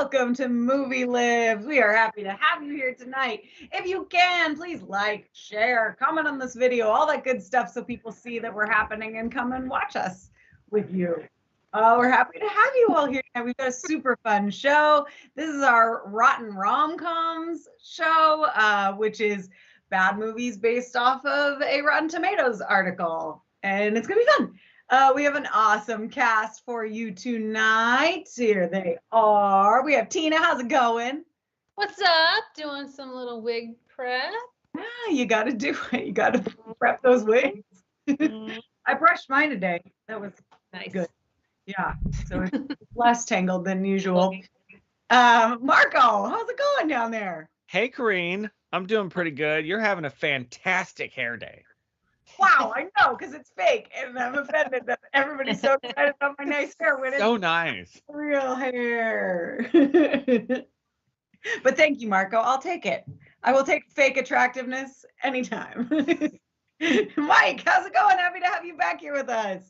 welcome to Movie Libs. We are happy to have you here tonight. If you can, please like, share, comment on this video, all that good stuff so people see that we're happening and come and watch us with you. We're happy to have you all here. We've got a super fun show. This is our Rotten Rom-Coms show, which is bad movies based off of a Rotten Tomatoes article. And it's going to be fun. We have an awesome cast for you tonight. Here they are. We have Tina. How's it going? What's up? Doing some little wig prep. Yeah, you got to do it. You got to prep those wigs. I brushed mine today. That was Nice. good. Yeah, so it's less tangled than usual. Marco, how's it going down there? Hey, Coreen. I'm doing pretty good. You're having a fantastic hair day. Wow, I know, because it's fake, and I'm offended that everybody's so excited about my nice hair when So it's nice. real hair. But thank you, Marco. I'll take it. I will take fake attractiveness anytime. Mike, how's it going? Happy to have you back here with us.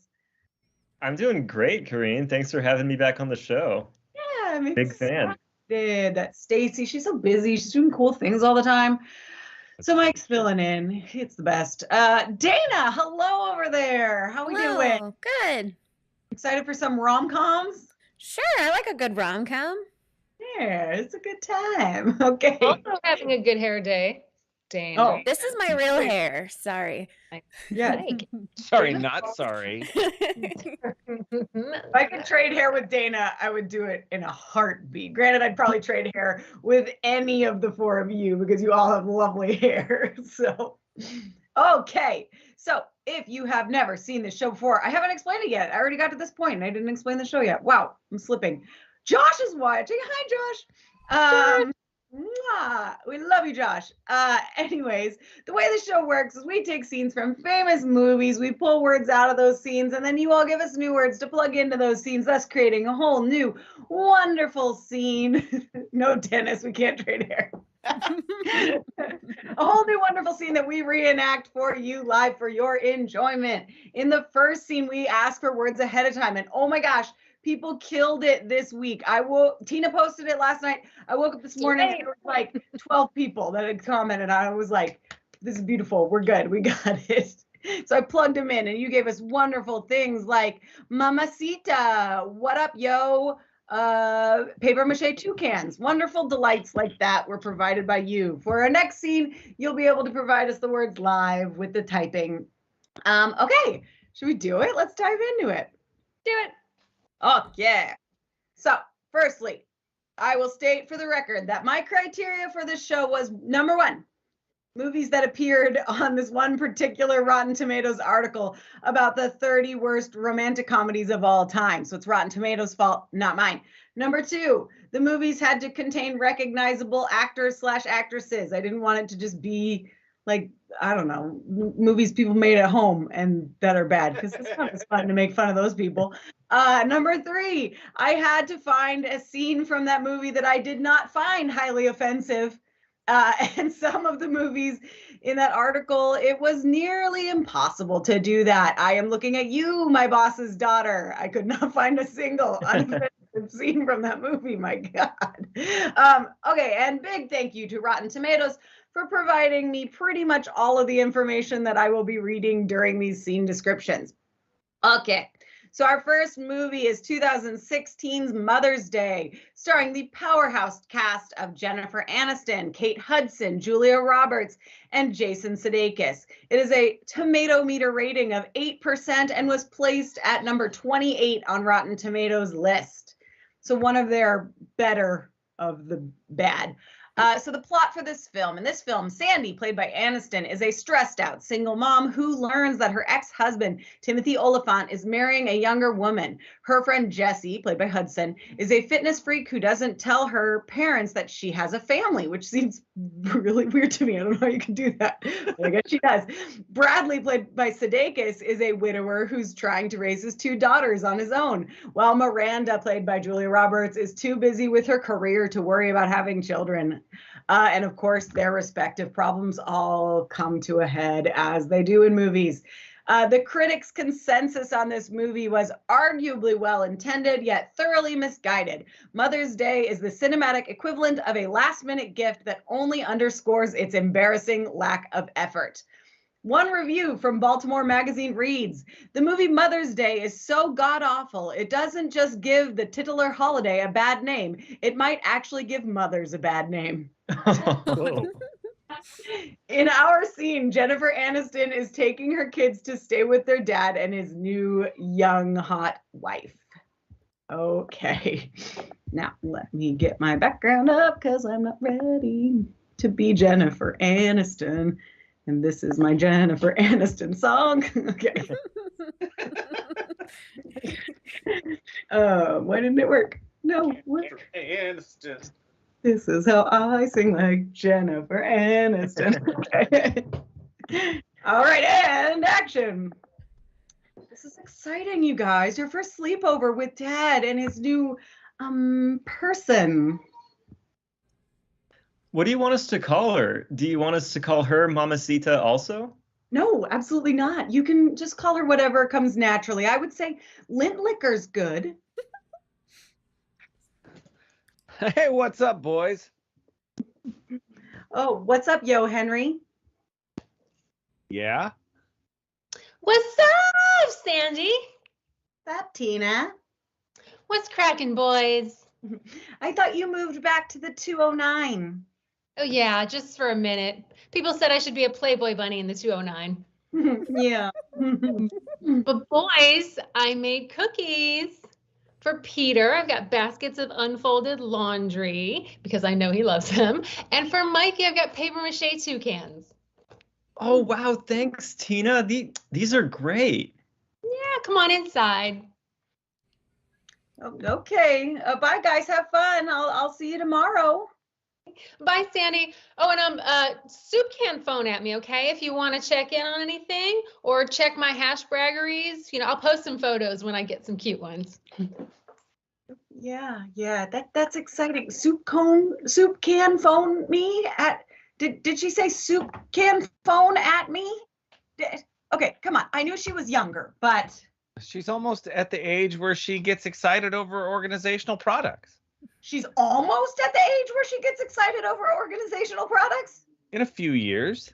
I'm doing great, Coreen. Thanks for having me back on the show. Yeah, I'm Big fan. excited. Stacey, she's so busy. She's doing cool things all the time. So Mike's filling in. It's the best. Dana, hello over there. How we doing? Hello, good. Excited for some rom-coms? Sure, I like a good rom-com. Yeah, it's a good time. Okay. Also having a good hair day. Dang. Oh. This is my real hair. Sorry. Yeah. Like. Sorry, not sorry. If I could trade hair with Dana, I would do it in a heartbeat. Granted, I'd probably trade hair with any of the four of you because you all have lovely hair. So, okay. So, if you have never seen this show before, I haven't explained it yet. I already got to this point and I didn't explain the show yet. Wow, I'm slipping. Josh is watching. Hi, Josh. Mwah. We love you, Josh. Anyways, the way the show works is we take scenes from famous movies, we pull words out of those scenes, and then you all give us new words to plug into those scenes, thus creating a whole new wonderful scene. No, Dennis, we can't trade hair. A whole new wonderful scene that we reenact for you live for your enjoyment. In the first scene, we ask for words ahead of time, and oh my gosh, people killed it this week. Tina posted it last night. I woke up this morning and there was like 12 people that had commented. I was like, this is beautiful. We're good. We got it. So I plugged them in and you gave us wonderful things like Mamacita, what up, yo? Paper mache toucans. Wonderful delights like that were provided by you. For our next scene, you'll be able to provide us the words live with the typing. Okay, should we do it? Let's dive into it. Do it. Oh, yeah. So, firstly, I will state for the record that my criteria for this show was number one, movies that appeared on this one particular Rotten Tomatoes article about the 30 worst romantic comedies of all time. So it's Rotten Tomatoes' fault, not mine. Number two, the movies had to contain recognizable actors/actresses. I didn't want it to just be like, I don't know, movies people made at home and that are bad, because it's not as fun to make fun of those people. Number three, I had to find a scene from that movie that I did not find highly offensive. And some of the movies in that article, it was nearly impossible to do that. I am looking at you, my boss's daughter. I could not find a single unoffensive scene from that movie, my God. Okay, and big thank you to Rotten Tomatoes for providing me pretty much all of the information that I will be reading during these scene descriptions. Okay, so our first movie is 2016's Mother's Day, starring the powerhouse cast of Jennifer Aniston, Kate Hudson, Julia Roberts, and Jason Sudeikis. It is a tomato meter rating of 8% and was placed at number 28 on Rotten Tomatoes list. So one of their better of the bad. So the plot for this film, in this film, Sandy, played by Aniston, is a stressed out single mom who learns that her ex-husband, Timothy Oliphant, is marrying a younger woman. Her friend Jessie, played by Hudson, is a fitness freak who doesn't tell her parents that she has a family, which seems really weird to me. I don't know how you can do that, but I guess she does. Bradley, played by Sudeikis, is a widower who's trying to raise his two daughters on his own, while Miranda, played by Julia Roberts, is too busy with her career to worry about having children. And of course, their respective problems all come to a head, as they do in movies. The critics' consensus on this movie was arguably well-intended, yet thoroughly misguided. Mother's Day is the cinematic equivalent of a last-minute gift that only underscores its embarrassing lack of effort. One review from Baltimore Magazine reads, "The movie Mother's Day is so god-awful, it doesn't just give the titular holiday a bad name, it might actually give mothers a bad name." Whoa. In our scene, Jennifer Aniston is taking her kids to stay with their dad and his new young hot wife. Okay, now let me get my background up because I'm not ready to be Jennifer Aniston. And this is my Jennifer Aniston song. Okay. Why didn't it work? No, work. Aniston. This is how I sing like Jennifer Aniston. Okay. All right, and action. This is exciting, you guys. Your first sleepover with Dad and his new person. What do you want us to call her? Do you want us to call her Mamacita also? No, absolutely not. You can just call her whatever comes naturally. I would say lint licker's good. Hey, what's up, boys? Oh, what's up, yo, Henry? Yeah? What's up, Sandy? What's up, Tina? What's cracking, boys? I thought you moved back to the 209. Oh, yeah, just for a minute. People said I should be a Playboy bunny in the 209. Yeah. But boys, I made cookies for Peter. I've got baskets of unfolded laundry because I know he loves them. And for Mikey, I've got paper mache toucans. Oh, wow. Thanks, Tina. These are great. Yeah, come on inside. Okay. Bye, guys. Have fun. I'll see you tomorrow. Bye, Sandy. Oh, and soup can phone at me, okay? If you want to check in on anything or check my hash braggeries, I'll post some photos when I get some cute ones. Yeah. That's exciting. Soup can phone me at. Did she say soup can phone at me? Okay, come on. I knew she was younger, but She's almost at the age where she gets excited over organizational products. she's almost at the age where she gets excited over organizational products. In a few years.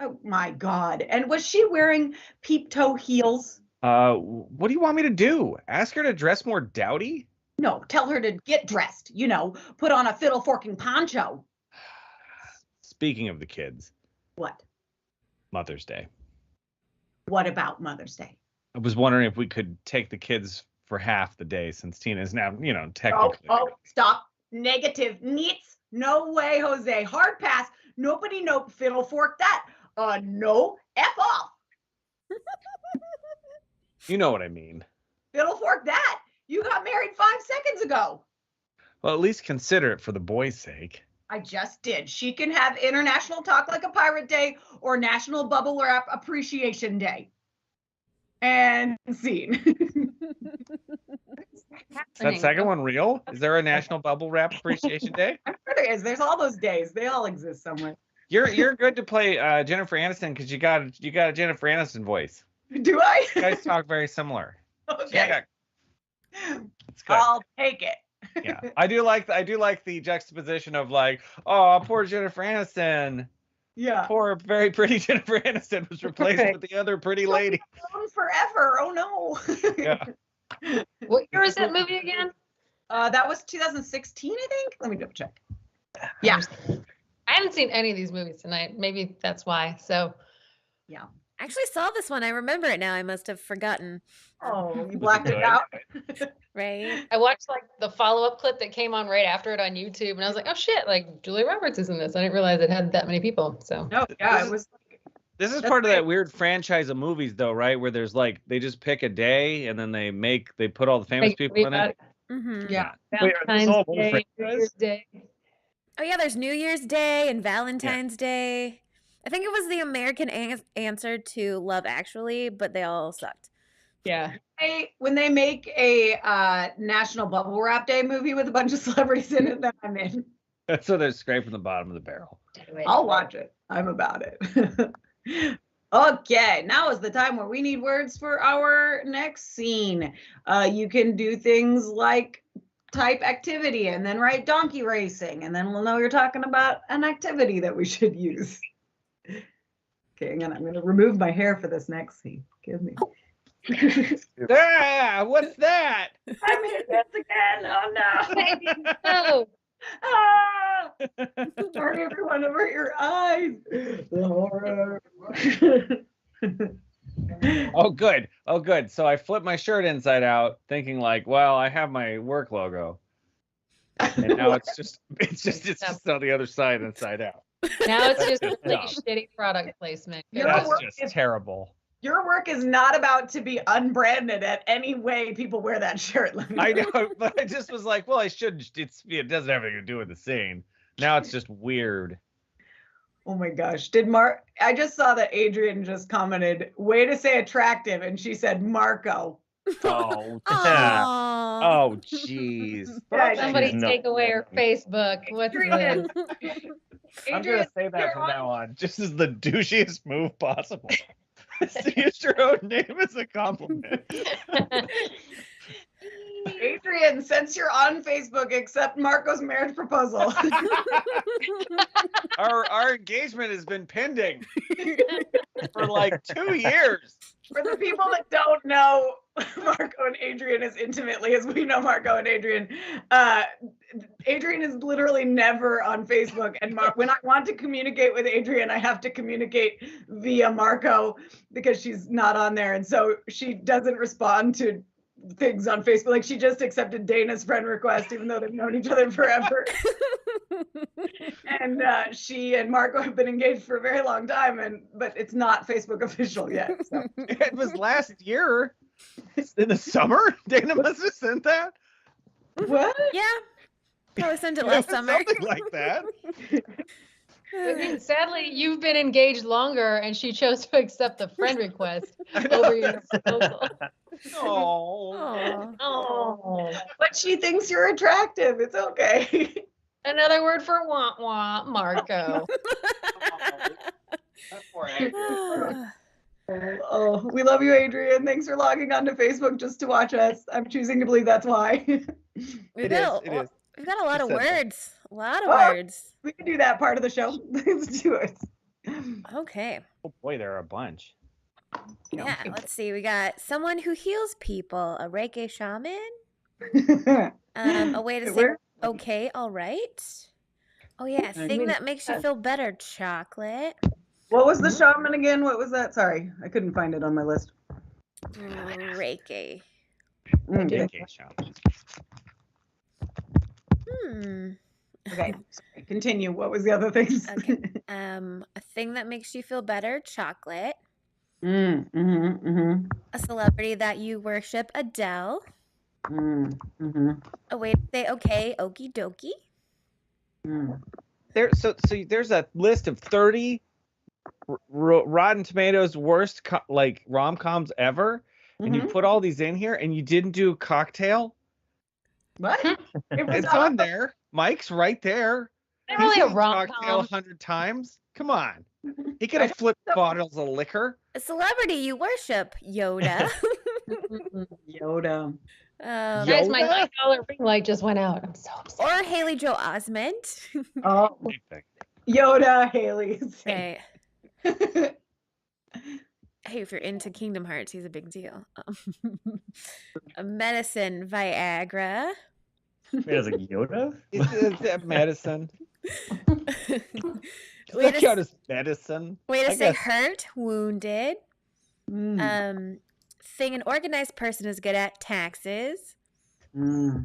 Oh my God. And was she wearing peep toe heels? What do you want me to do? Ask her to dress more dowdy? No, tell her to get dressed, put on a fiddle forking poncho. Speaking of the kids, What? Mother's Day. What about Mother's Day? I was wondering if we could take the kids for half the day since Tina is now, technically. Oh, stop. Negative. Neats. No way, Jose. Hard pass. Nobody no fiddle fork that. No. F off. You know what I mean. Fiddle fork that. You got married 5 seconds ago. Well, at least consider it for the boys' sake. I just did. She can have International Talk Like a Pirate Day or National Bubble Wrap Appreciation Day. And scene. Is that second one real? Is there a National Bubble Wrap Appreciation Day? I'm sure there is. There's all those days. They all exist somewhere. You're good to play Jennifer Aniston because you got a Jennifer Aniston voice. Do I? You guys talk very similar. Okay. Yeah, it's good. I'll take it. Yeah, I do like the juxtaposition of like, oh, poor Jennifer Aniston. Yeah. Poor, very pretty Jennifer Aniston was replaced with the other pretty lady. Alone forever. Oh no. Yeah. What year is that movie again? That was 2016, I think. Let me double check. Yeah. I haven't seen any of these movies tonight. Maybe that's why. So, Yeah. I actually saw this one. I remember it now. I must have forgotten. Oh, you blacked it out. Right? I watched like the follow-up clip that came on right after it on YouTube, and I was like, oh shit, like Julia Roberts is in this. I didn't realize it had that many people. So No, yeah, it was. This is That's part of right. that weird franchise of movies, though, right? Where there's like they just pick a day and then they put all the famous Make people in it. Mm-hmm. Yeah. Wait, are these all Valentine's Day, franchise? New Year's Day. Oh yeah, there's New Year's Day and Valentine's Day. I think it was the American answer to Love Actually, but they all sucked. Yeah. When they make a National Bubble Wrap Day movie with a bunch of celebrities in it, then I'm in. So they're scraping the bottom of the barrel. I'll watch it. I'm about it. Okay, now is the time where we need words for our next scene. You can do things like type activity and then write donkey racing, and then we'll know you're talking about an activity that we should use. Okay, I'm gonna remove my hair for this next scene. Give me. What's that? I'm in this again. Oh no. Oh, Ah! Sorry, everyone, over your eyes. The horror. Oh, good. Oh, good. So I flipped my shirt inside out, thinking like, well, I have my work logo, and now it's just on the other side, inside out. now it's just really dumb. shitty product placement. Your That's work just is- terrible. Your work is not about to be unbranded at any way people wear that shirt. Let me I tell you. know, but I just was like, well, I should. It doesn't have anything to do with the scene. Now it's just weird. Oh my gosh. I just saw that Adrian just commented, way to say attractive, and she said Marco. Oh, Aw. oh, jeez. Yeah, Somebody She's not- take away her Facebook. What's Adrian. this? I'm Adrian, gonna say that you're from on- now on, just as the douchiest move possible. To use your own name as a compliment. Adrian, since you're on Facebook, accept Marco's marriage proposal. Our engagement has been pending for like 2 years. For the people that don't know Marco and Adrian as intimately as we know Marco and Adrian, Adrian is literally never on Facebook. And when I want to communicate with Adrian, I have to communicate via Marco because she's not on there. And so she doesn't respond to things on Facebook. Like she just accepted Dana's friend request, even though they've known each other forever. And she and Marco have been engaged for a very long time, but it's not Facebook official yet. So. It was last year in the summer. Dana must have sent that. What? Yeah. Probably sent it It last was summer. something like that. Sadly, you've been engaged longer, and she chose to accept the friend request over your proposal. Oh. Aw. Oh, But she thinks you're attractive. It's okay. another word for wah wah, Marco. Oh, we love you, Adrian. Thanks for logging on to Facebook just to watch us. I'm choosing to believe that's why. We've It got, is, it is. we've got a lot of said that. words. A lot of Oh. words. We can do that part of the show. Let's do it. Okay. Oh boy, there are a bunch. Yeah, let's see. We got someone who heals people, a Reiki shaman, a way to say Where? okay, all right. Oh yeah, thing that makes you feel better, chocolate. What was the shaman again? What was that? Sorry, I couldn't find it on my list. Reiki. Vacation. Okay, sorry. Continue. What was the other things? Okay. A thing that makes you feel better, chocolate. A celebrity that you worship, Adele. A way to say okay, okie dokie. So there's a list of 30 Rotten Tomatoes worst rom-coms ever, and you put all these in here, and you didn't do Cocktail. What? It was It's on there. Mike's right there. Not really a He's seen Cocktail rom-com. 100 times. Come on. He could have flipped bottles of liquor. A celebrity you worship, Yoda. Yoda. Guys, my $9 ring light just went out. I'm so upset. Or Haley Joel Osment. Oh, Yoda, Haley. Right. Hey, if you're into Kingdom Hearts, he's a big deal. A medicine, Viagra. Wait, is it Yoda? Is that medicine? Way That to, count as medicine? way to I say guess. hurt, wounded. Thing an organized person is good at, taxes. You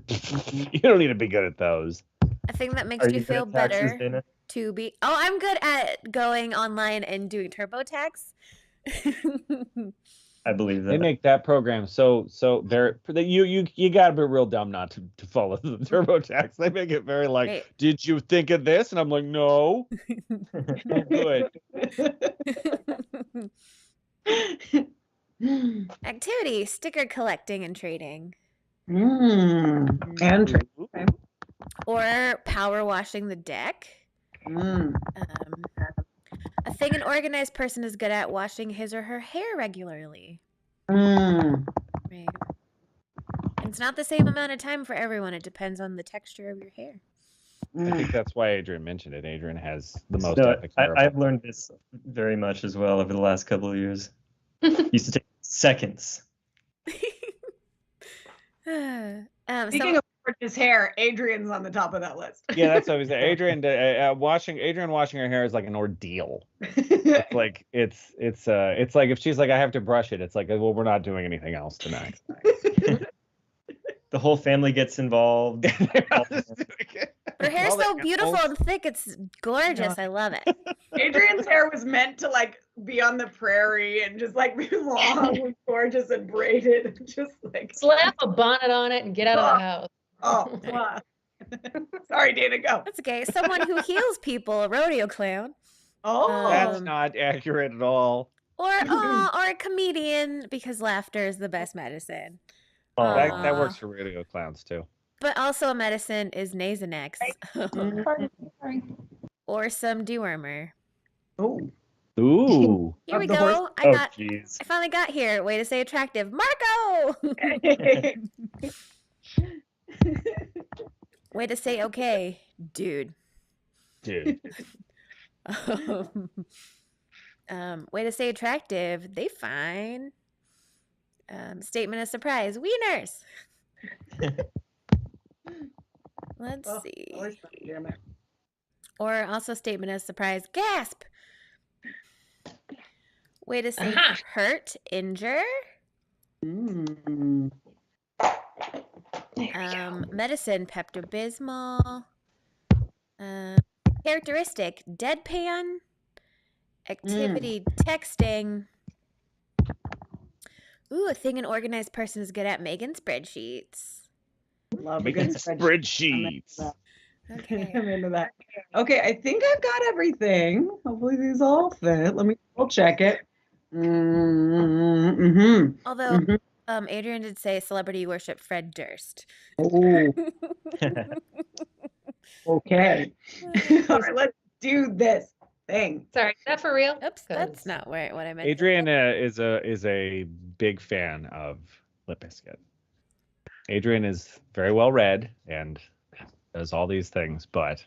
don't need to be good at those. A thing that makes Are you you feel good at taxes, better Dana? to be. Oh, I'm good at going online and doing TurboTax. I believe They that. make that program so you gotta be real dumb not to follow the TurboTax. They make it very like, Right. did you think of this? And I'm like, no. Good. Activity, sticker collecting and trading. And Or power washing the deck. A thing an organized person is good at: washing his or her hair regularly. Mm. Right. And it's not the same amount of time for everyone. It depends on the texture of your hair. I think that's why Adrian mentioned it. Adrian has the most No, epic hair. I've learned this very much as well over the last couple of years. Used to take seconds. Speaking of gorgeous hair, Adrian's on the top of that list. Yeah, that's what I was saying. Adrian washing her hair is like an ordeal. It's like it's like if she's like, I have to brush it, it's like, well, we're not doing anything else tonight. The whole family gets involved. Her hair's so beautiful and thick. It's gorgeous. I love it. Adrian's hair was meant to like be on the prairie and just like be long and gorgeous and braided. Just like Slap a bonnet on it and get out of the house. Oh, wow. Sorry, Dana, go. That's okay. Someone who heals people, a rodeo clown. Oh, That's not accurate at all. Or a comedian, because laughter is the best medicine. That works for rodeo clowns too. But also a medicine is Nasonex. Sorry. Or some dewormer. Oh. Ooh. Here we the go. horse? I Jeez. finally got here. Way to say attractive. Marco! Way to say okay, dude. Dude. Way to say attractive. They fine. Statement of surprise. Wieners. Let's see. Damn it. Or also statement of surprise. Gasp. Way to say hurt, injure. Mm. Medicine, Pepto-Bismol. Characteristic, deadpan. Activity, texting. Ooh, a thing an organized person is good at, making spreadsheets. Love a Making good spreadsheets. Okay. I'm into that. Okay, I think I've got everything. Hopefully these all fit. Let me double check it. Mm-hmm. Although, Adrian did say celebrity worship Fred Durst. Oh. Okay. All right, let's do this thing. Sorry, is that for real? Oops, that's not what I meant. Adrian is a big fan of Limp Bizkit. Adrian is very well read and does all these things, but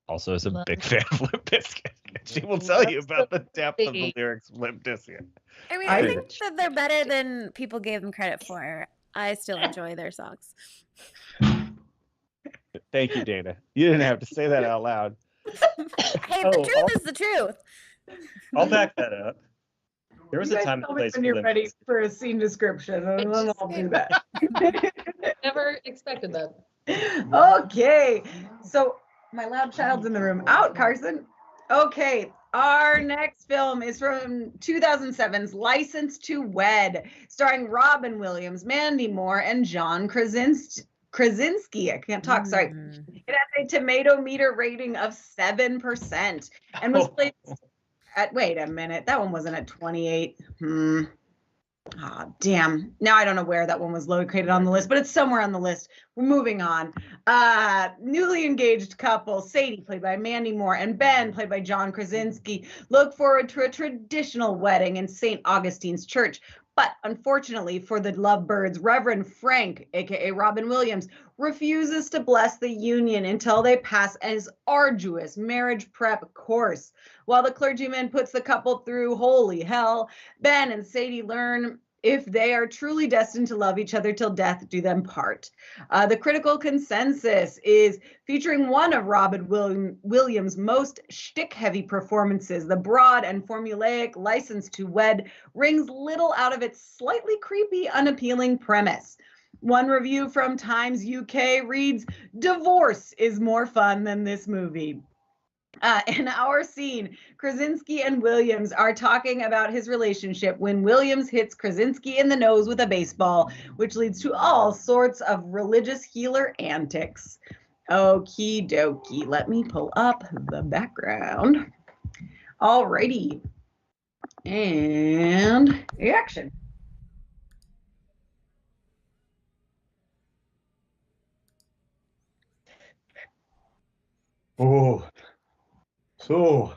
also is a big fan of Limp Bizkit. She will tell you about the depth of the lyrics of Limp Bizkit. I mean, I think that they're better than people gave them credit for. I still enjoy their songs. Thank you, Dana. You didn't have to say that out loud. Hey, the truth is the truth. I'll back that up. There was You a guys time and tell me place when for you're Limp ready Bizkit. for a scene description, and then I'll do that. Never expected that. Okay, so my loud child's in the room. Out, Carson. Okay, our next film is from 2007's License to Wed, starring Robin Williams, Mandy Moore, and John Krasinski. I can't talk, sorry. It has a tomato meter rating of 7% and was played at, wait a minute, that one wasn't at 28. Oh, damn. Now I don't know where that one was located on the list, but it's somewhere on the list. We're moving on. Newly engaged couple, Sadie, played by Mandy Moore, and Ben, played by John Krasinski, look forward to a traditional wedding in St. Augustine's Church. But unfortunately for the lovebirds, Reverend Frank, aka Robin Williams, refuses to bless the union until they pass his arduous marriage prep course. While the clergyman puts the couple through holy hell, Ben and Sadie learn if they are truly destined to love each other till death do them part. The critical consensus is featuring one of Robin Williams' most shtick-heavy performances. The broad and formulaic License to Wed wrings little out of its slightly creepy, unappealing premise. One review from Times UK reads, "Divorce is more fun than this movie." In our scene, Krasinski and Williams are talking about his relationship when Williams hits Krasinski in the nose with a baseball, which leads to all sorts of religious healer antics. Okie dokie. Let me pull up the background. Alrighty. And action. Oh. So,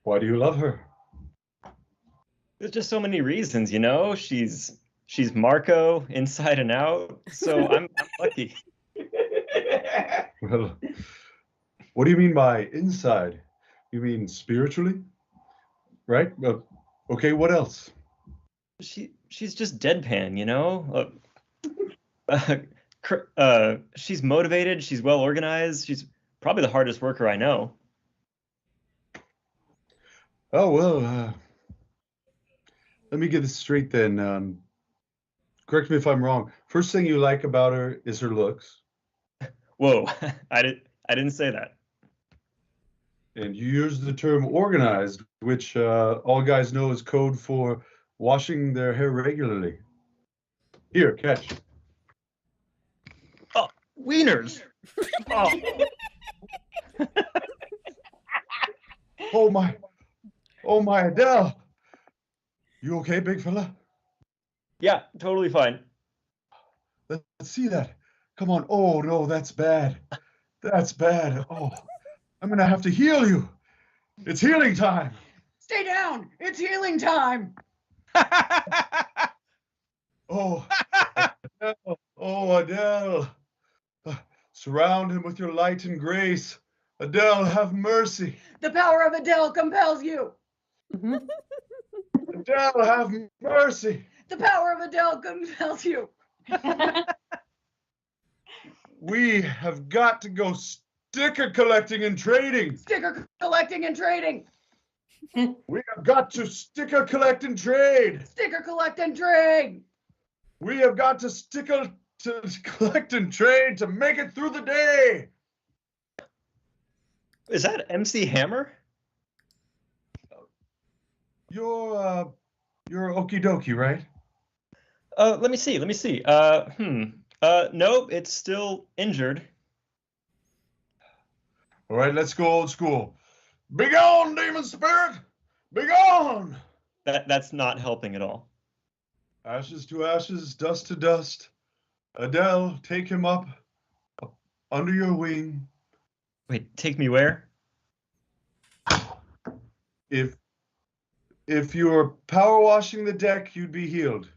Why do you love her? There's just so many reasons, you know. She's Marco inside and out, so I'm lucky. Well, what do you mean by inside? You mean spiritually? Right? Okay, what else? She's just deadpan, you know. She's motivated. She's well organized. She's probably the hardest worker I know. Oh, well, let me get this straight then. Correct me if I'm wrong. First thing you like about her is her looks. Whoa, I didn't say that. And you use the term organized, which all guys know is code for washing their hair regularly. Here, catch. Oh, wieners. Oh. Oh my, Adele. You okay, big fella? Yeah, totally fine. Let's see that. Come on. Oh no, that's bad. That's bad. Oh, I'm gonna have to heal you. It's healing time. Stay down. It's healing time. Oh, Adele. Oh, Adele. Surround him with your light and grace. Adele, have mercy. The power of Adele compels you. Adele, have mercy. The power of Adele compels you. We have got to go sticker collecting and trading. Sticker collecting and trading. We have got to sticker collect and trade. Sticker collect and trade. We have got to collect and trade to make it through the day. Is that MC Hammer? You're okie dokie, right? Let me see. Nope, it's still injured. All right, let's go old school. Begone, demon spirit! Begone! That's not helping at all. Ashes to ashes, dust to dust. Adele, take him up under your wing. Wait, take me where? If you're power washing the deck, you'd be healed.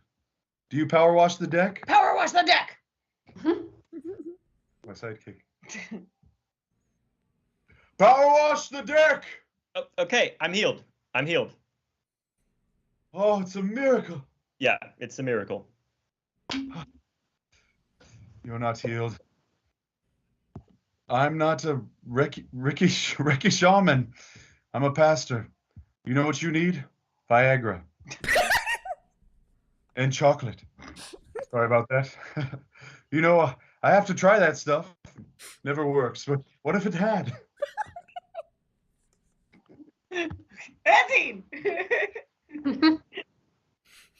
Do you power wash the deck? Power wash the deck. My sidekick. Power wash the deck! Oh, okay, I'm healed. Oh, it's a miracle. Yeah, it's a miracle. You're not healed. I'm not a Ricky shaman. I'm a pastor. You know what you need? Viagra. And chocolate. Sorry about that. You know, I have to try that stuff. Never works, but what if it had? Benzine. I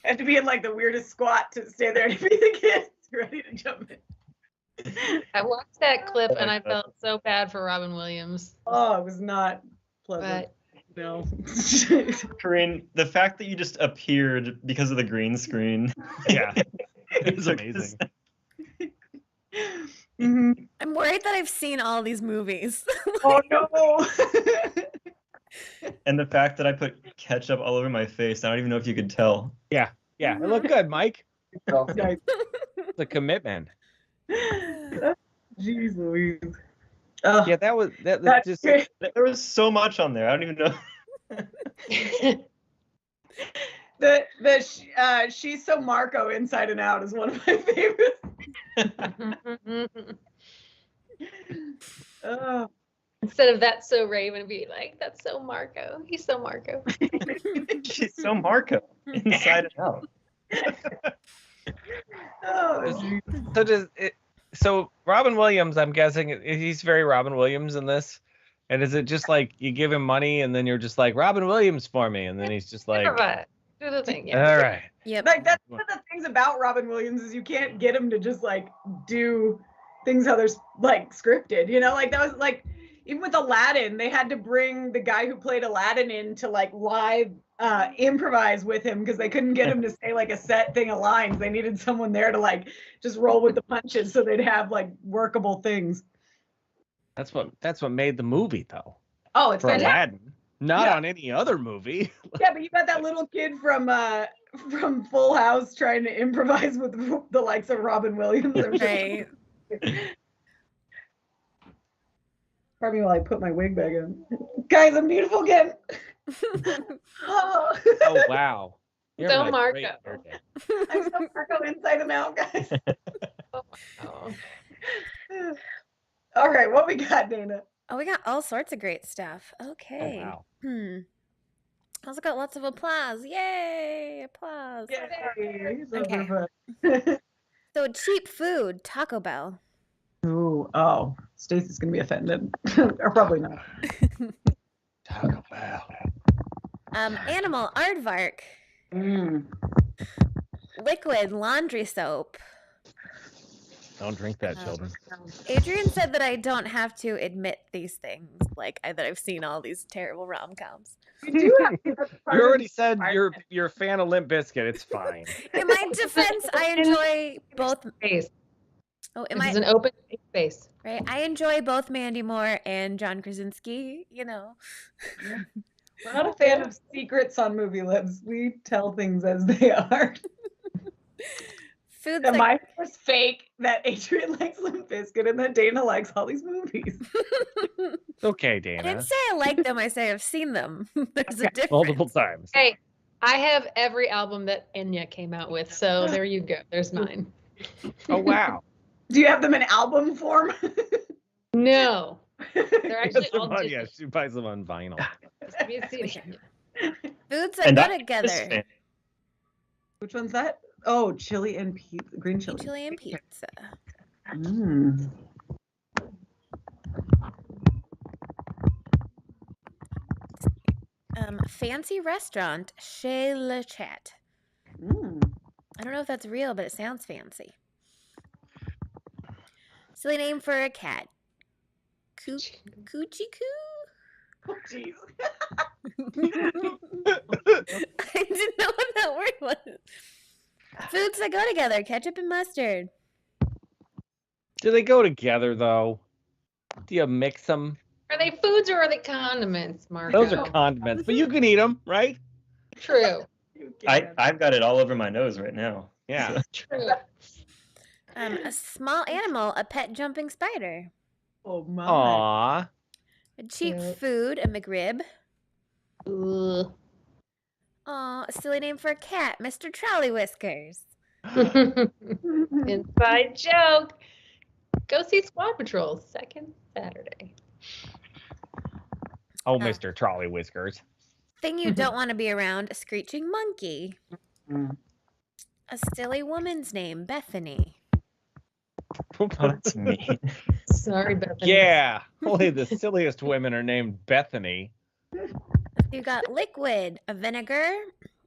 have to be in like the weirdest squat to stay there to be the kids ready to jump in. I watched that clip and I felt so bad for Robin Williams. Oh, it was not pleasant. But No. Coreen, the fact that you just appeared because of the green screen. Yeah, it was amazing. Mm-hmm. I'm worried that I've seen all these movies. Oh no. And the fact that I put ketchup all over my face, I don't even know if you could tell. Yeah, it looked good, Mike. Nice. It's a commitment. Jeez Louise. Yeah, that was That's just. great. There was so much on there. I don't even know. She's so Marco inside and out is one of my favorites. Oh. instead of that's so Raven, it'd be like that's so Marco. He's so Marco. She's so Marco, inside and out. Oh, geez. So Robin Williams, I'm guessing he's very Robin Williams in this. And is it just like you give him money and then you're just like Robin Williams for me, and then he's just like, Do the thing, yeah. all right. Yep. Like that's one of the things about Robin Williams is you can't get him to just like do things how they're like scripted, you know? Like that was like even with Aladdin, they had to bring the guy who played Aladdin in to like live improvise with him because they couldn't get him to say like a set thing of lines. They needed someone there to like just roll with the punches so they'd have like workable things. That's what made the movie though. Oh, it's For fantastic. Aladdin. Not Yeah. on any other movie. Yeah, but you got that little kid from Full House trying to improvise with the likes of Robin Williams. Right. Pardon me while I put my wig back on. Guys, I'm beautiful again. Oh. Oh wow. You're So having a great Marco. birthday. I'm so Marco inside and out, guys. Oh. All right, what we got, Dana? Oh, we got all sorts of great stuff. Oh Okay. wow. Also got lots of applause. Yay! Applause. Yay. Okay. So cheap food, Taco Bell. Ooh, oh, Stacey's gonna be offended. Or probably not. Taco Bell. Animal, aardvark. Liquid, laundry soap. Don't drink that, children. Adrian said that I don't have to admit these things, like that I've seen all these terrible rom-coms. You do have to. You already said you're a fan of Limp Bizkit. It's fine. In my defense, I enjoy both. Space. Oh, This is an open space. right? I enjoy both Mandy Moore and John Krasinski. You know. We're not a fan of secrets on Movie Libs. We tell things as they are. Foods And like mine was fake that Adrian likes Limp Bizkit and that Dana likes all these movies. It's okay, I didn't Dana. say I like them. I say I've seen them. There's a difference. Multiple times. Hey, I have every album that Enya came out with, so there you go. There's mine. Oh wow. Do you have them in album form? No, they're actually Get some all on, digital. yeah, she buys them on vinyl. Just give me a CD. Foods that And go I'm a together. Kiss fan. Which one's that? Oh, chili and pizza, green chili. Chili and pizza. Mm. Fancy restaurant, Chez Le Chat. Mm. I don't know if that's real, but it sounds fancy. Silly name for a cat. Coochie Coo? Oh, jeez. I didn't know what that word was. Foods that go together, ketchup and mustard. Do they go together though? Do you mix them? Are they foods or are they condiments, Marco? Those are condiments, but you can eat them, right? True. I've got it all over my nose right now. Yeah. True. A small animal, a pet jumping spider. Oh my. Aw. A cheap Cute. food, a McRib. Ugh. Aw, a silly name for a cat, Mr. Trolley Whiskers. Inside joke. Go see Squad Patrol second Saturday. Oh, Mr. Trolley Whiskers. Thing you don't want to be around, a screeching monkey. Mm. A silly woman's name, Bethany. Oh, that's mean. Sorry, Bethany. Yeah. Only the silliest women are named Bethany. You got liquid, a vinegar.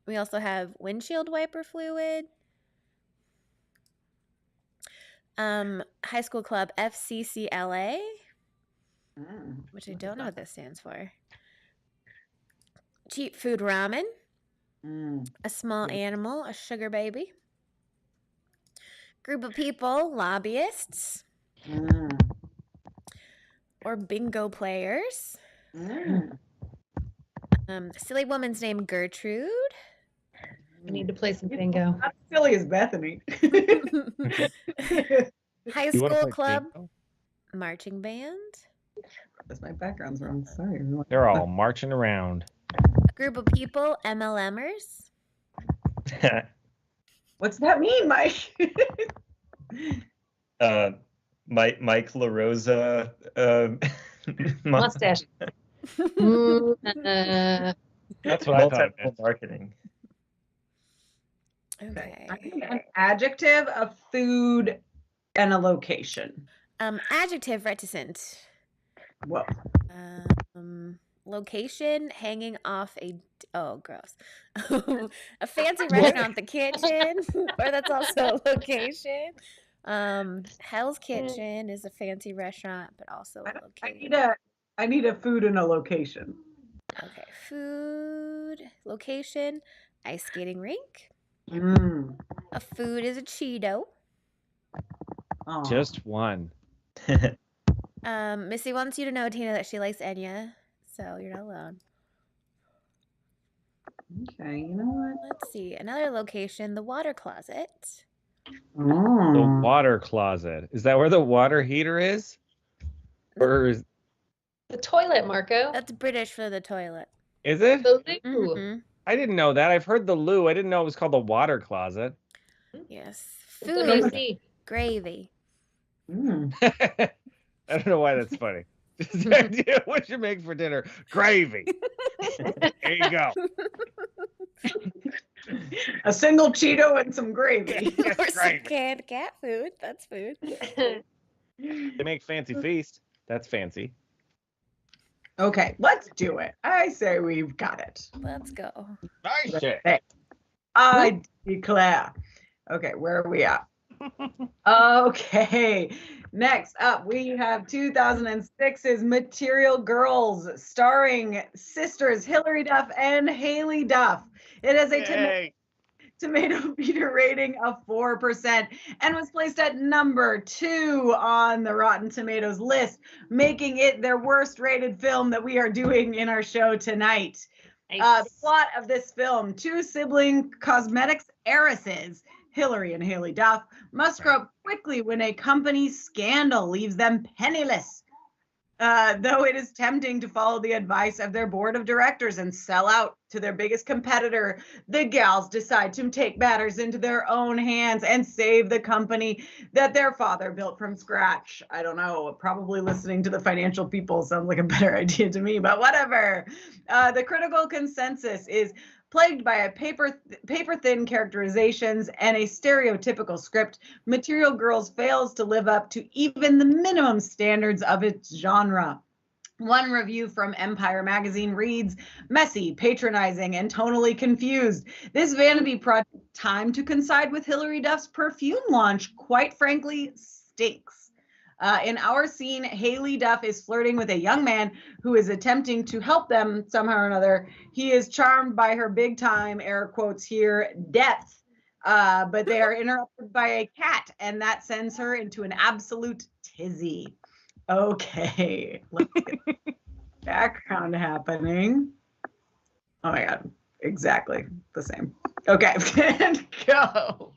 We also have windshield wiper fluid. High school club, FCCLA, Mm. which I don't know what this stands for. Cheap food ramen. Mm. A small animal, a sugar baby. Group of people, lobbyists Mm. or bingo players. Mm. Silly woman's name, Gertrude. We need to play some bingo. Not as silly as Bethany. High You wanna school play club, bingo? marching band. Because my background's wrong. Sorry. They're all marching around. A group of people, MLMers. What's that mean, Mike? Mike LaRosa. Mustache. That's what I thought. it Multiple meant. marketing. Okay. I need an adjective, a food, and a location. Adjective, reticent. Whoa. Location, hanging off a. Oh, gross. A fancy restaurant, the kitchen, or that's also a location. Hell's Kitchen is a fancy restaurant, but also a location. I need a food and a location. Okay, food, location, ice skating rink. Mm. A food is a Cheeto. Oh. Just one. Missy wants you to know, Tina, that she likes Enya, so you're not alone. Okay, you know what? Let's see. Another location, the water closet. The Oh. water closet. Is that where the water heater is? Or is The toilet, Marco. That's British for the toilet. it? The loo. hmm I didn't know that. I've heard the loo. I didn't know it was called the water closet. Yes. It's a no Food. C. Gravy. Mm. I don't know why that's funny. Just the idea what you make for dinner. Gravy. There you go. A single Cheeto and some gravy. Or some Gravy. canned cat food. That's food. They make fancy feast. That's fancy. Okay, let's do it. I say we've got it. Let's go. Nice shit. I declare. Okay, where are we at? Okay, next up we have 2006's Material Girls, starring sisters Hilary Duff and Haley Duff. It has a Yay. tomato meter rating of 4% and was placed at number 2 on the Rotten Tomatoes list, making it their worst rated film that we are doing in our show tonight. The plot of this film: two sibling cosmetics heiresses, Hilary and Haley Duff, must grow up quickly when a company scandal leaves them penniless. Though it is tempting to follow the advice of their board of directors and sell out to their biggest competitor, the gals decide to take matters into their own hands and save the company that their father built from scratch. I don't know, probably listening to the financial people sounds like a better idea to me, but whatever. The critical consensus is plagued by a paper-thin characterizations and a stereotypical script. Material Girls fails to live up to even the minimum standards of its genre. One review from Empire magazine reads, "Messy, patronizing, and tonally confused. This vanity project time to coincide with Hilary Duff's perfume launch, quite frankly, stinks." In our scene, Haley Duff is flirting with a young man who is attempting to help them somehow or another. He is charmed by her big time, air quotes here, depth, but they are interrupted by a cat, and that sends her into an absolute tizzy. Okay, let's get background happening. Oh my God, exactly the same. Okay, and go.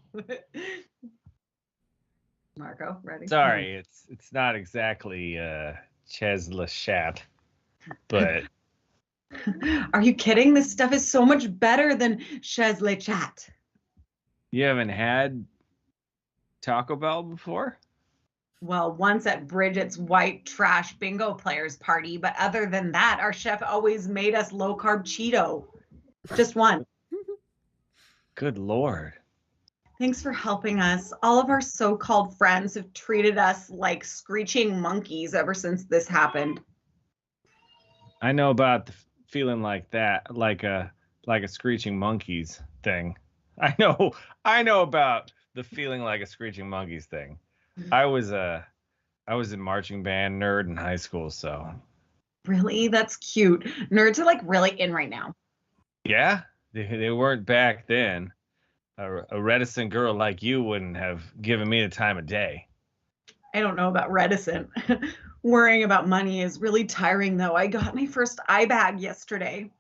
Marco, ready? Sorry, it's not exactly Ches Le Chat, but Are you kidding? This stuff is so much better than Chez Le Chat. you haven't had Taco Bell before? Well, once at Bridget's white trash bingo players party, but other than that, our chef always made us low carb Cheeto. Just one. Good Lord. Thanks for helping us. All of our so-called friends have treated us like screeching monkeys ever since this happened. I know about the feeling like that, like a screeching monkeys thing. I know about the feeling like a screeching monkeys thing. I was a marching band nerd in high school, so. Really? That's cute. Nerds are like really in right now. Yeah, they weren't back then. A reticent girl like you wouldn't have given me the time of day. I don't know about reticent. Worrying about money is really tiring, though. I got my first eye bag yesterday.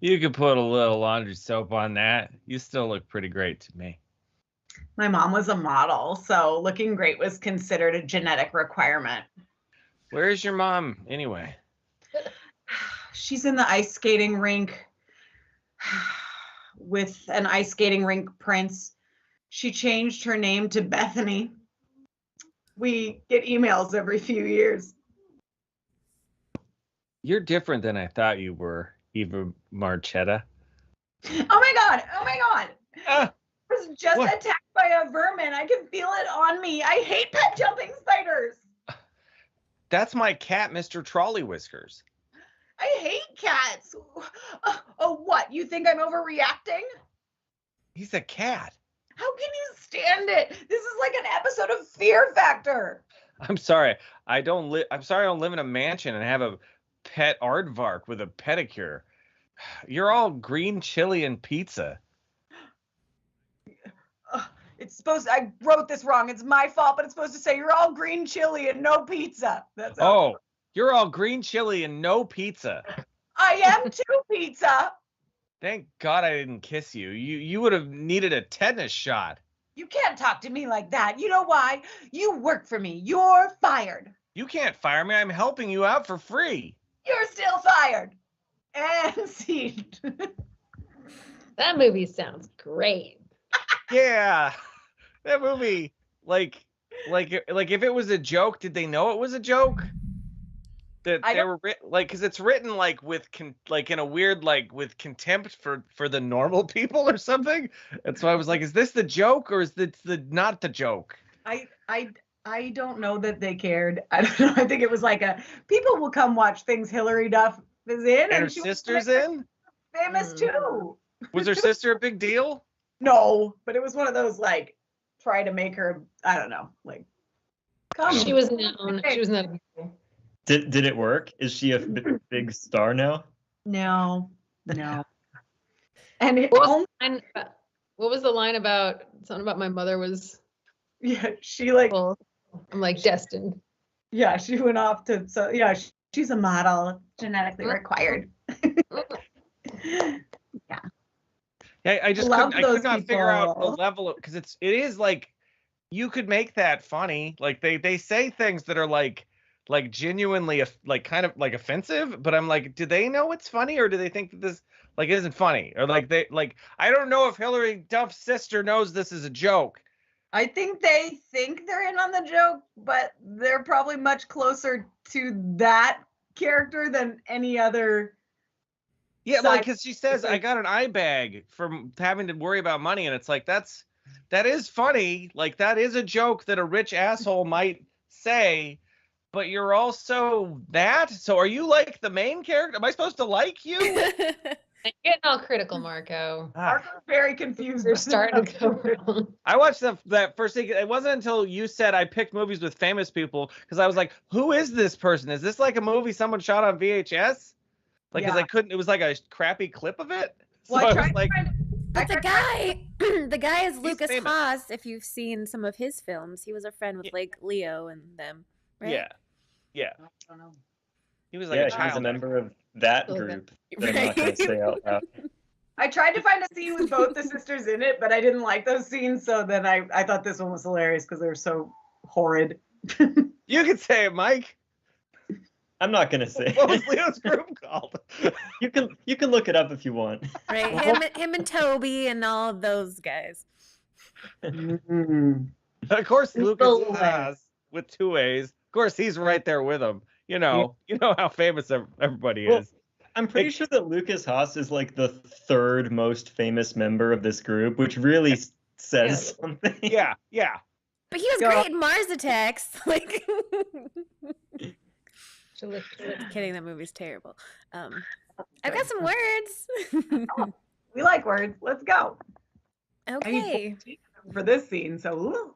You could put a little laundry soap on that. You still look pretty great to me. My mom was a model, so looking great was considered a genetic requirement. Where's your mom anyway? She's in the ice skating rink with an ice skating rink prince. She changed her name to Bethany. We get emails every few years. You're different than I thought you were, Eva Marchetta. Oh my God. Oh my God. Ah, I was just what? attacked by a vermin. I can feel it on me. I hate pet jumping spiders. That's my cat, Mr. Trolley Whiskers. I hate cats. Oh, what? You think I'm overreacting? He's a cat. How can you stand it? This is like an episode of Fear Factor. I'm sorry. I don't live in a mansion and have a pet aardvark with a pedicure. You're all green chili and pizza. I wrote this wrong. It's my fault, but it's supposed to say you're all green chili and no pizza. That's You're all green chili and no pizza. I am too, pizza. Thank God I didn't kiss you. You would have needed a tetanus shot. You can't talk to me like that. You know why? You work for me. You're fired. You can't fire me. I'm helping you out for free. You're still fired. And scene. That movie sounds great. Yeah. That movie, like if it was a joke, did they know it was a joke? That they were because it's written like with in a weird with contempt for the normal people or something. And so I was like, is this the joke or is this not the joke? I don't know that they cared. I don't know. I think it was like people will come watch things Hillary Duff is in, and her sister's in. Famous too. Was her sister a big deal? No, but it was one of those try to make her. I don't know. Come. She was known. She was not. Did it work? Is she a big star now? No. And what was the line about? Something about my mother was. Yeah, she I'm destined. Yeah, she went off to she's a model, genetically required. Yeah. Yeah, I could not figure out the level of, because it is you could make that funny. They say things that are genuinely kind of offensive, but I'm like, do they know it's funny or do they think that this isn't funny? Or I don't know if Hillary Duff's sister knows this is a joke. I think they think they're in on the joke, but they're probably much closer to that character than any other. Yeah, because she says, I got an eye bag from having to worry about money. And it's that is funny. That is a joke that a rich asshole might say, but you're also that. So are you the main character? Am I supposed to like you? I'm getting all critical, Marco. Marco's very confused. You're starting to go wrong. I watched that first thing. It wasn't until you said I picked movies with famous people because I was like, who is this person? Is this a movie someone shot on VHS? Because I couldn't. It was a crappy clip of it. So well, I was like, but the guy is Lucas Haas. If you've seen some of his films, he was a friend with Leo and them. Right? Yeah. I don't know. He was a child. He's a member of that group. That I'm not going to say out loud. I tried to find a scene with both the sisters in it, but I didn't like those scenes. So then I thought this one was hilarious because they were so horrid. You could say it, Mike. I'm not going to say. What was Leo's group called? You can look it up if you want. Right, him and Toby and all of those guys. Of course, Lucas has with 2 A's. Of course, he's right there with him. You know how famous everybody is. I'm pretty sure that Lucas Haas is the third most famous member of this group, which really says something. Yeah. But he was great in Mars Attacks. Kidding, that movie's terrible. I've got some words. We like words. Let's go. Okay. For this scene, so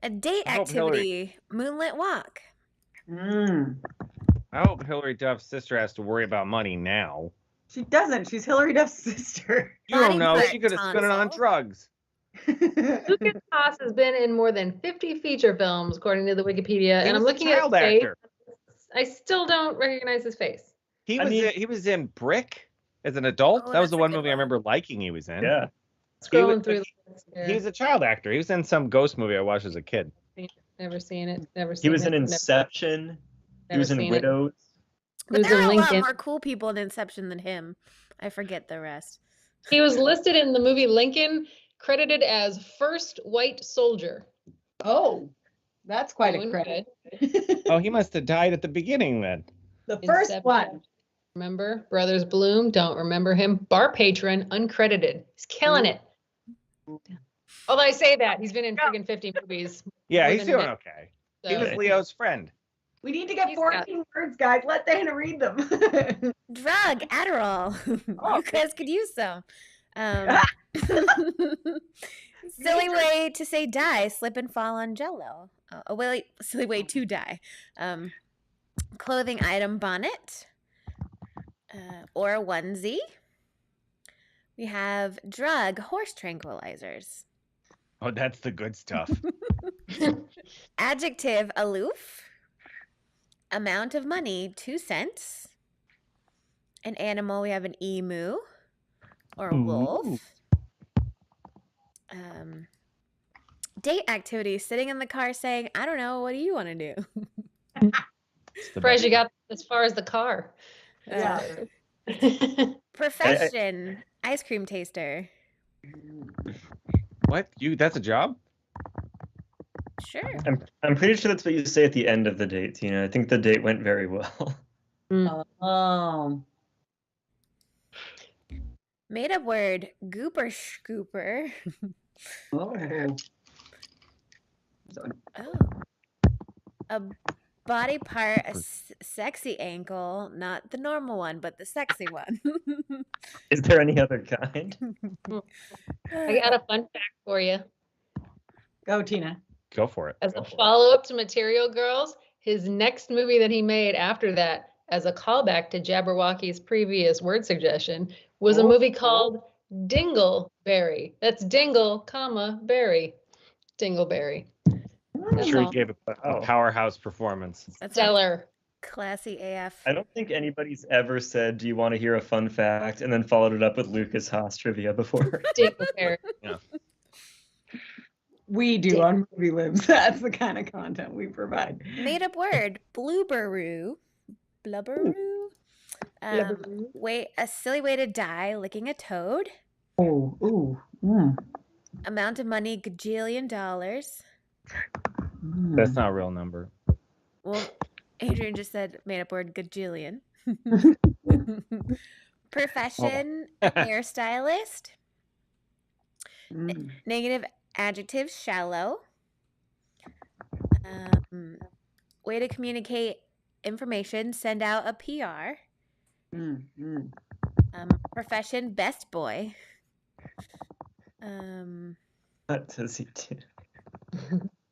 a date activity, moonlit walk. I hope Hillary Duff's sister has to worry about money now. She doesn't. She's Hillary Duff's sister. You don't know. She could have spent it on drugs. Lucas Haas has been in more than 50 feature films, according to the Wikipedia. And I'm looking at his face. I still don't recognize his face. He was in Brick as an adult. That was the one movie I remember liking he was in. Yeah. Scrolling through the list here. He's a child actor. He was in some ghost movie I watched as a kid. Never seen it. He was in Inception. He was in Widows. But there are a lot more cool people in Inception than him. I forget the rest. He was listed in the movie Lincoln, credited as first white soldier. Oh, that's quite a credit. Oh, he must have died at the beginning then. The first one. Remember? Brothers Bloom, don't remember him. Bar patron, uncredited. He's killing it. Although I say that, he's been in friggin' 50 movies. Yeah, he's doing okay. So. He was Leo's friend. We need to get 14 words, guys. Let Dana read them. Drug, Adderall. You guys could use some. Silly way to say die, slip and fall on Jell-O. Silly way to die. Clothing item, bonnet. Or a onesie. We have drug, horse tranquilizers. Oh, that's the good stuff. Adjective, aloof. Amount of money, 2 cents. An animal, we have an emu. or a wolf. Date activities, sitting in the car saying, I don't know, what do you want to do? Surprised you got as far as the car. Yeah. Profession, ice cream taster. What? That's a job? Sure. I'm pretty sure that's what you say at the end of the date, Tina. I think the date went very well. Oh. Made up word, gooper scooper. Oh. Oh. A body part, a sexy ankle, not the normal one, but the sexy one. Is there any other kind? I got a fun fact for you. Go, Tina. Go for it. As a follow-up to Material Girls, his next movie that he made after that, as a callback to Jabberwocky's previous word suggestion, was a movie called Dingleberry. That's Dingle, Berry. Dingleberry. I'm sure he gave a powerhouse performance. That's Stellar. Classy AF. I don't think anybody's ever said, do you want to hear a fun fact? And then followed it up with Lucas Haas trivia before. Dingleberry. Yeah. We do on Movie Libs. That's the kind of content we provide. Made up word, blubberoo. Blubberoo. A silly way to die, licking a toad. Oh, ooh. Mm. Amount of money, gajillion dollars. That's not a real number. Well, Adrian just said made up word, gajillion. Profession, hairstylist. Negative adjective, shallow. Way to communicate information, send out a PR. Profession, best boy. What does he do?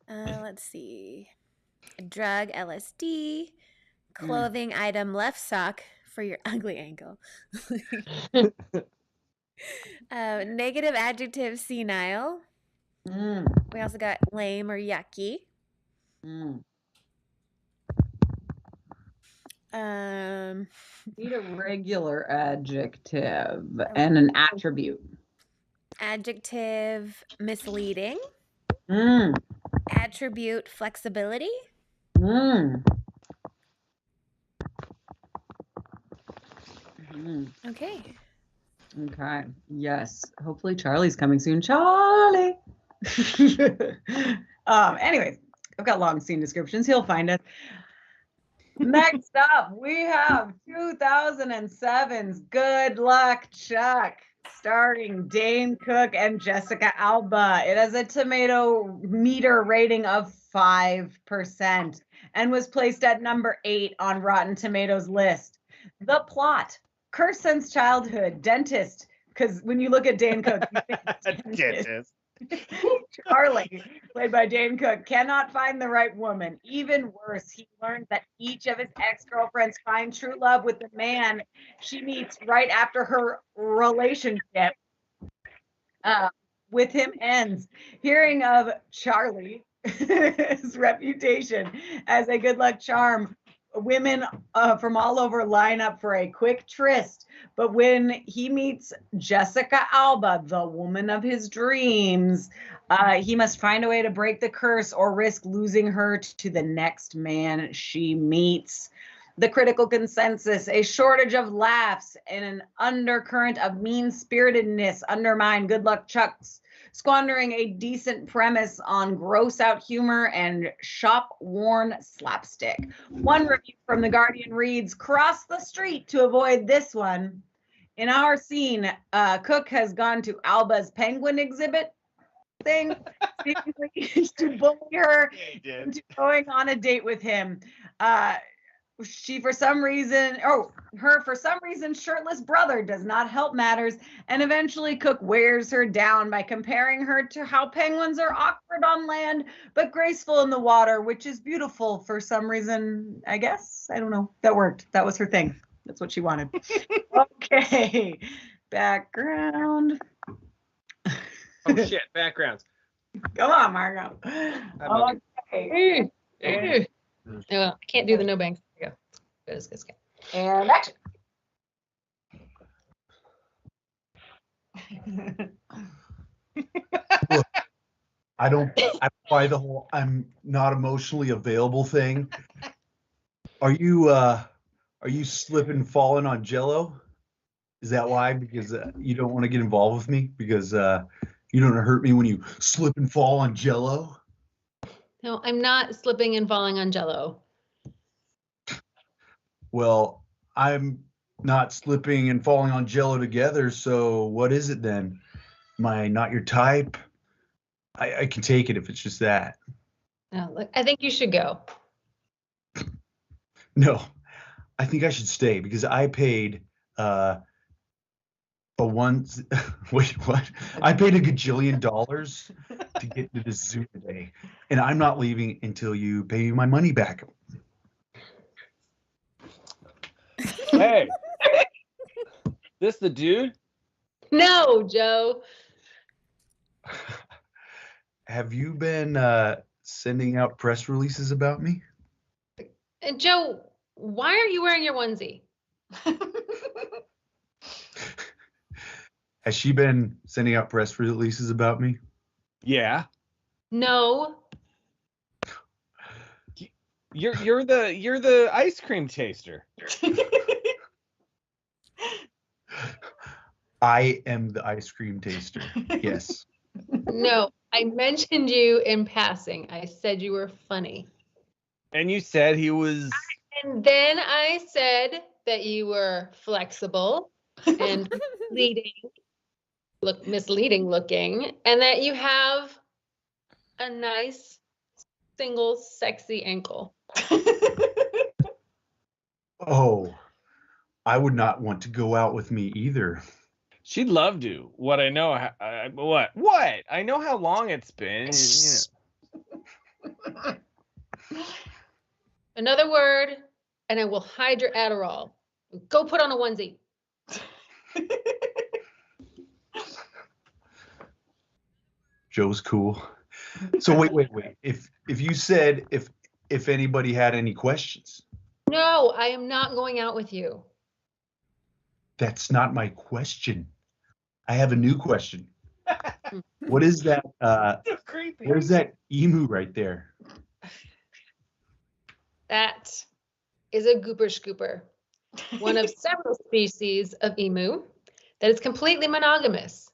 Let's see. Drug, LSD. Clothing item, left sock for your ugly ankle. Negative adjective, senile. We also got lame or yucky. Need a regular adjective and an attribute. Adjective, misleading. Attribute, flexibility. Okay. Okay. Yes. Hopefully Charlie's coming soon. Charlie. Anyways, I've got long scene descriptions. He'll find us. Next up, we have 2007's Good Luck Chuck, starring Dane Cook and Jessica Alba. It has a tomato meter rating of 5% and was placed at number 8 on Rotten Tomatoes list. The plot: cursed since childhood, dentist, because when you look at Dane Cook, you think dentist. Charlie, played by Dane Cook, cannot find the right woman. Even worse, he learns that each of his ex-girlfriends find true love with the man she meets right after her relationship with him ends. Hearing of Charlie's reputation as a good luck charm, women from all over line up for a quick tryst. But when he meets Jessica Alba, the woman of his dreams, he must find a way to break the curse or risk losing her to the next man she meets. The critical consensus: a shortage of laughs and an undercurrent of mean-spiritedness undermine Good Luck Chuck's, squandering a decent premise on gross-out humor and shop-worn slapstick. One review from The Guardian reads, "Cross the street to avoid this one. In our scene, Cook has gone to Alba's penguin exhibit thing to bully her into going on a date with him. Her for some reason shirtless brother does not help matters, and eventually Cook wears her down by comparing her to how penguins are awkward on land but graceful in the water, which is beautiful for some reason, I guess. I don't know. That worked. That was her thing. That's what she wanted. Okay. Background. Oh shit, backgrounds. Come on, Margo. Okay. I can't do the no bangs. There you go. And action. Look, I don't buy the whole I'm not emotionally available thing. Are you slipping falling on Jello? Is that why? Because you don't want to get involved with me? Because you don't want to hurt me when you slip and fall on Jello? No, I'm not slipping and falling on Jello. Well, I'm not slipping and falling on Jello together, so what is it then? Am I not your type? I can take it if it's just that. No, look, I think you should go. No, I think I should stay because I paid wait, what? I paid $1 gajillion to get to the zoo today, and I'm not leaving until you pay me my money back. Hey, this the dude? No, Joe. Have you been sending out press releases about me? And Joe, why are you wearing your onesie? Has she been sending out press releases about me? Yeah. No. You're the ice cream taster. I am the ice cream taster. Yes. No, I mentioned you in passing. I said you were funny. And you said he was. And then I said that you were flexible and misleading looking, and that you have a nice, single, sexy ankle. Oh, I would not want to go out with me either. She'd love to. What I know, what? I know how long it's been. Another word, and I will hide your Adderall. Go put on a onesie. Joe's cool. So wait. If you said if anybody had any questions. No, I am not going out with you. That's not my question. I have a new question. What is that? So creepy. What is that emu right there? That is a gooper scooper, one of several species of emu that is completely monogamous.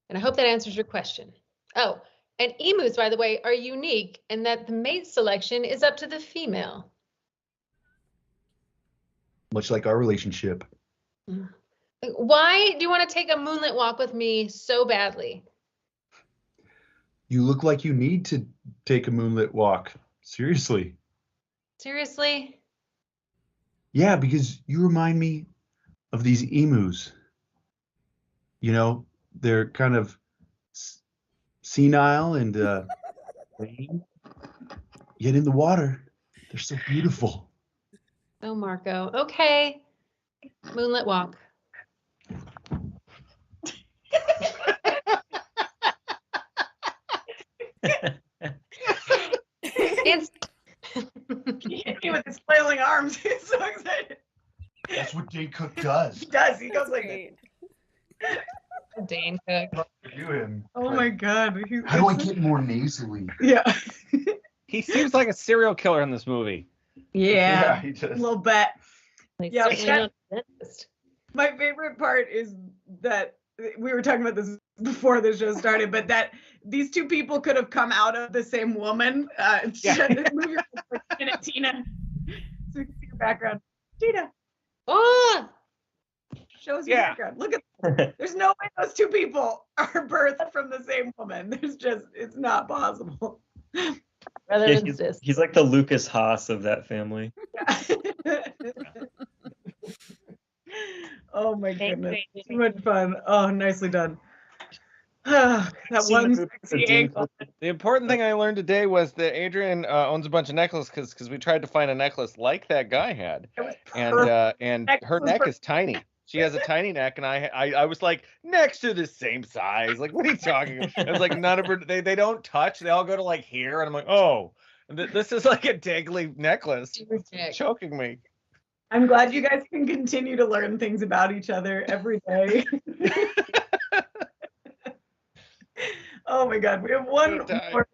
And I hope that answers your question. Oh, and emus, by the way, are unique in that the mate selection is up to the female. Much like our relationship. Why do you want to take a moonlit walk with me so badly? You look like you need to take a moonlit walk. Seriously. Seriously? Yeah, because you remind me of these emus. You know, they're kind of senile and lame, yet in the water, they're so beautiful. Oh, Marco. Okay. Moonlit walk. It's He hit me with his flailing arms. He's so excited. That's what Dane Cook does. He does. He goes That's like great. Dane Cook. Do him. Oh my god. How do I get more nasally? Yeah. He seems like a serial killer in this movie. Yeah. he A does. little bit. Yeah, Certainly that- not a dentist. My favorite part is that we were talking about this before the show started, but that these two people could have come out of the same woman. Move your Tina. So we can see your background. Tina, Oh, show us your Yeah. background. Look at. There's no way those two people are birthed from the same woman. It's not possible. rather Yeah, exist. he's like the Lucas Haas of that family. Oh my Thank goodness. you. Too much fun. Oh, nicely done. That Seen the one movie sexy with Dean ankle. The important thing I learned today was that Adrian owns a bunch of necklaces because we tried to find a necklace like that guy had, That was and perfect. her neck is tiny. She has a tiny neck, and I was like, next to the same size. Like, what are you talking about? I was like, none of her. They don't touch. They all go to like here, and I'm like, oh, this is like a dangly necklace. It's choking me. I'm glad you guys can continue to learn things about each other every day. Oh my God, we have one Good time. more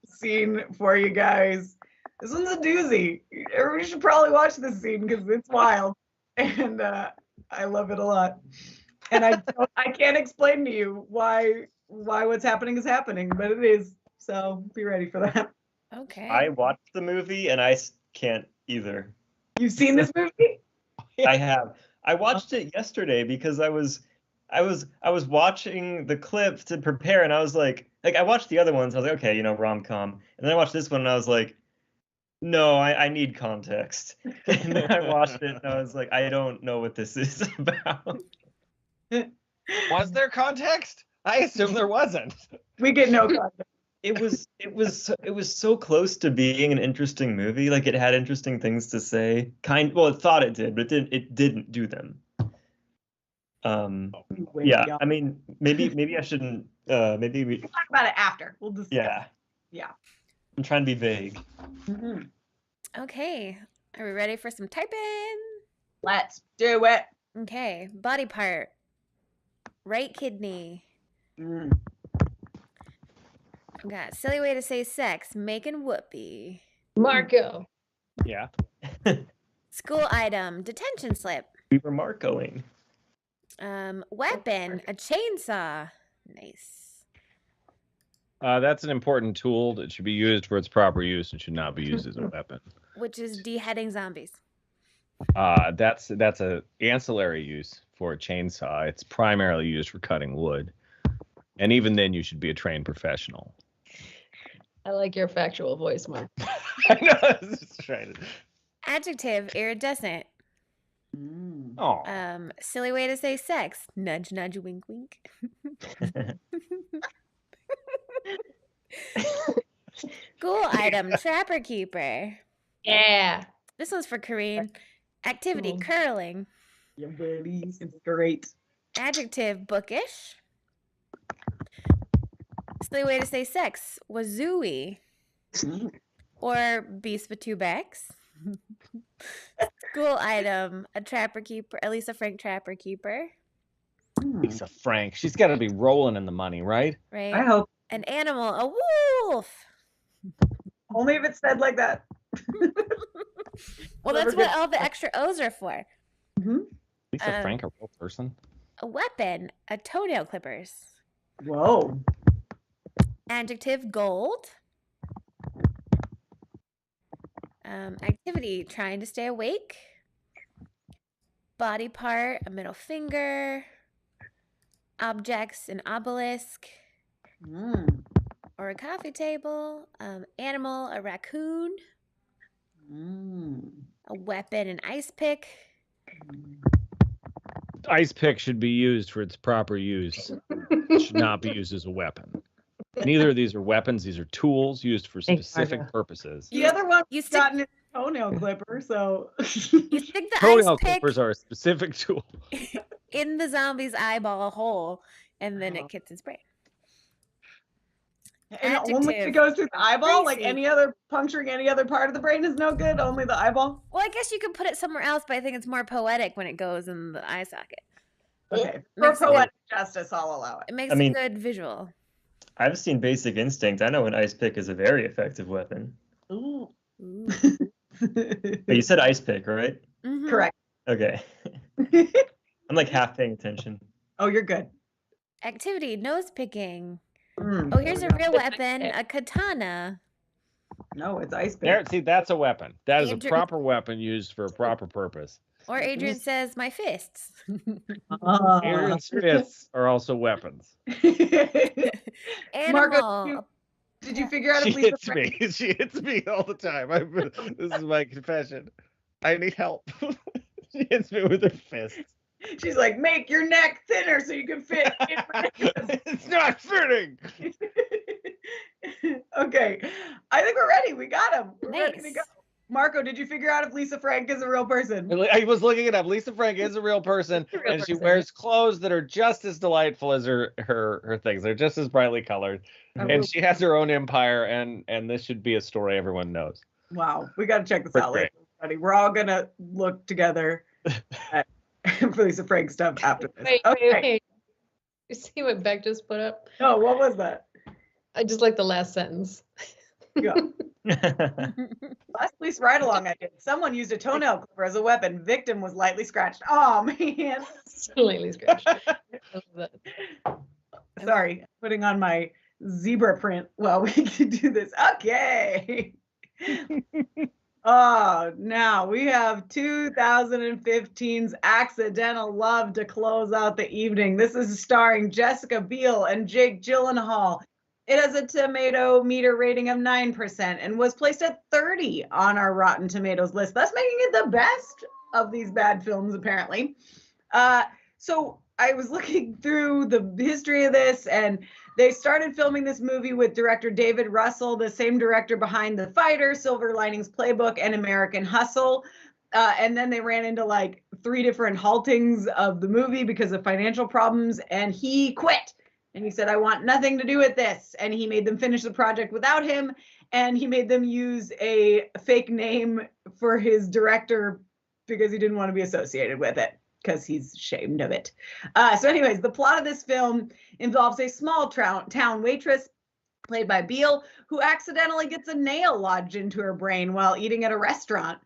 scene for you guys. This one's a doozy. Everybody should probably watch this scene because it's wild, and I love it a lot. And I can't explain to you why what's happening is happening, but it is. So be ready for that. Okay. I watched the movie and can't either. You've seen this movie? I have. I watched it yesterday because I was watching the clip to prepare, and I was like I watched the other ones. I was like, okay, rom-com, and then I watched this one, and I was like, no, I need context. And then I watched it, and I was like, I don't know what this is about. Was there context? I assume there wasn't. We get no context. It was so close to being an interesting movie. Like it had interesting things to say. Well, it thought it did, but it didn't do them. Yeah. I mean, maybe I shouldn't. Maybe we We'll talk about it after. We'll discuss. Yeah. Yeah. I'm trying to be vague. Mhm. Okay. Are we ready for some typing? Let's do it. Okay. Body part. Right kidney. Mm. We got silly way to say sex. Making whoopee. Marco. Yeah. School item. Detention slip. We were Marcoing. Weapon. A chainsaw. Nice. That's an important tool that should be used for its proper use and should not be used as a weapon. Which is deheading zombies. That's a ancillary use for a chainsaw. It's primarily used for cutting wood. And even then you should be a trained professional. I like your factual voice, Mark. I know. I was just trying to... Adjective. Iridescent. Mm. Oh. Silly way to say sex. Nudge, nudge, wink, wink. School item. Trapper keeper. Yeah. This one's for Coreen. Activity. Cool. Curling. Yeah, buddies. It's great. Adjective. Bookish. Silly way to say sex. Wazooey. Or beast with two backs. School item. A trapper keeper. At least a Frank trapper keeper. Lisa Frank. She's got to be rolling in the money, right? Right. I hope. An animal. A wolf. Only if it's said like that. Well, that's what all the extra O's are for. Lisa Frank, a real person? A weapon. A toenail clippers. Whoa. Adjective. Gold. Activity. Trying to stay awake. Body part. A middle finger. Objects. An obelisk. Mm. Or a coffee table. Animal. A raccoon. Mm. A weapon. An ice pick. Ice pick should be used for its proper use. It should not be used as a weapon. Neither of these are weapons. These are tools used for specific purposes. The other one You you stick- gotten a toenail clipper, so You stick the Toenail ice pick clippers are a specific tool. in the zombie's eyeball hole, and then it gets its brain. and only if Adjective. it goes through the eyeball, like Crazy. any other puncturing any other part of the brain is no good, only the eyeball. Well, I guess you could put it somewhere else, but I think it's more poetic when it goes in the eye socket. Okay. For Makes it- poetic justice, I'll allow it. It makes I mean- a good visual. I've seen Basic Instinct. I know an ice pick is a very effective weapon. Ooh. Ooh. But you said ice pick, right? Mhm. Correct. Okay. I'm like half paying attention. Oh, you're good. Activity, nose picking. Mm. Oh, here's a go. real weapon, a katana. No, it's ice There, pick. see, that's a weapon. That is a Andrew- proper weapon used for a proper purpose. Or Adrian says, my fists. Aaron's fists are also weapons. Animal. Marco, did you figure out She if Lisa hits Frank- me. She hits me all the time. This is my confession. I need help. She hits me with her fists. She's like, make your neck thinner so you can fit. It's not fitting. Okay, I think we're ready. We got him. We're ready to Nice. go. Marco, did you figure out if Lisa Frank is a real person? I was looking it up. Lisa Frank is a real person, Real and she person. wears clothes that are just as delightful as her things. They're just as brightly colored, and she has her own empire. And this should be a story everyone knows. Wow, we got to check this Pretty out later, everybody. We're all gonna look together at, for Lisa Frank stuff after this. Wait, Okay. wait. You see what Beck just put up? No, what was that? I just like the last sentence. Yeah. Last police ride along I did. Someone used a toenail clipper as a weapon. Victim was lightly scratched. Oh man. Slightly scratched. Sorry, putting on my zebra print. Well, we can do this. Okay. Oh, now we have 2015's Accidental Love to close out the evening. This is starring Jessica Biel and Jake Gyllenhaal. It has a tomato meter rating of 9% and was placed at 30 on our Rotten Tomatoes list, thus making it the best of these bad films, apparently. So I was looking through the history of this, and they started filming this movie with director David Russell, the same director behind The Fighter, Silver Linings Playbook, and American Hustle. And then they ran into like 3 different haltings of the movie because of financial problems, and he quit. And he said, I want nothing to do with this. And he made them finish the project without him. And he made them use a fake name for his director because he didn't want to be associated with it, because he's ashamed of it. So anyways, the plot of this film involves a small town waitress, played by Biel, who accidentally gets a nail lodged into her brain while eating at a restaurant.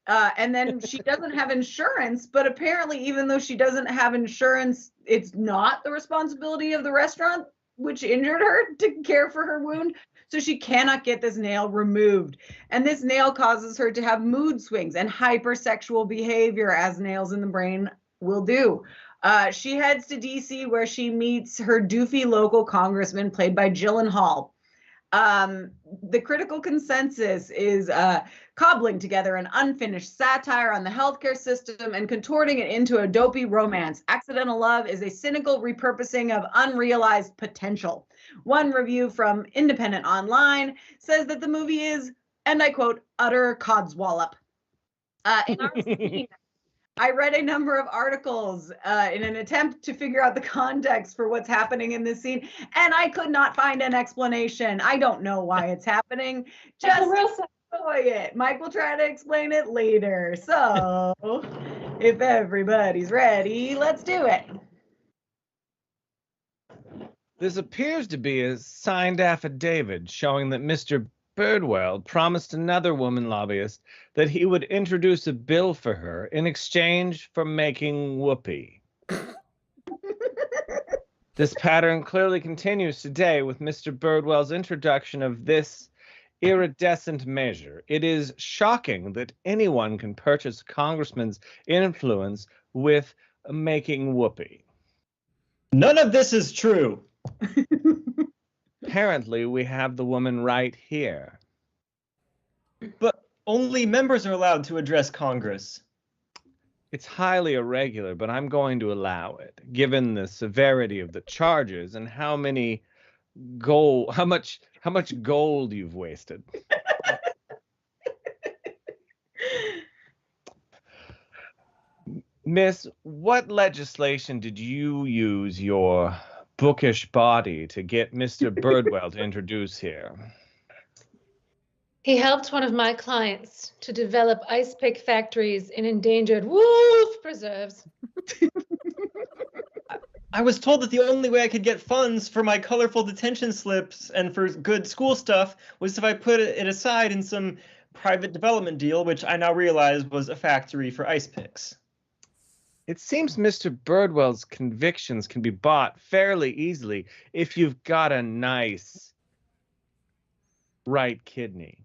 And then she doesn't have insurance, but apparently even though she doesn't have insurance, it's not the responsibility of the restaurant, which injured her, to care for her wound. So she cannot get this nail removed. And this nail causes her to have mood swings and hypersexual behavior, as nails in the brain will do. She heads to DC, where she meets her doofy local congressman, played by Gyllenhaal. The critical consensus is cobbling together an unfinished satire on the healthcare system and contorting it into a dopey romance. Accidental Love is a cynical repurposing of unrealized potential. One review from Independent Online says that the movie is, and I quote, utter codswallop. In our scene, I read a number of articles in an attempt to figure out the context for what's happening in this scene, and I could not find an explanation. I don't know why it's happening. Just enjoy it. Mike will try to explain it later. So, if everybody's ready, let's do it. This appears to be a signed affidavit showing that Mr. Birdwell promised another woman lobbyist that he would introduce a bill for her in exchange for making whoopee. This pattern clearly continues today with Mr. Birdwell's introduction of this iridescent measure. It is shocking that anyone can purchase a congressman's influence with making whoopee. None of this is true. Apparently, we have the woman right here. But only members are allowed to address Congress. It's highly irregular, but I'm going to allow it, given the severity of the charges and how much gold you've wasted. Miss, what legislation did you use your bookish body to get Mr. Birdwell to introduce here? He helped one of my clients to develop ice pick factories in endangered wolf preserves. I was told that the only way I could get funds for my colorful detention slips and for good school stuff was if I put it aside in some private development deal, which I now realize was a factory for ice picks. It seems Mr. Birdwell's convictions can be bought fairly easily if you've got a nice right kidney.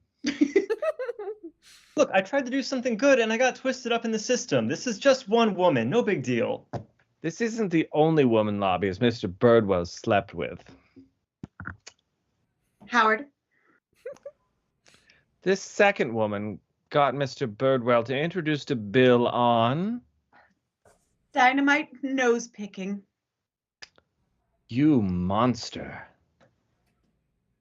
Look, I tried to do something good and I got twisted up in the system. This is just one woman, no big deal. This isn't the only woman lobbyist Mr. Birdwell slept with. Howard. This second woman got Mr. Birdwell to introduce a bill on Dynamite nose picking. You monster.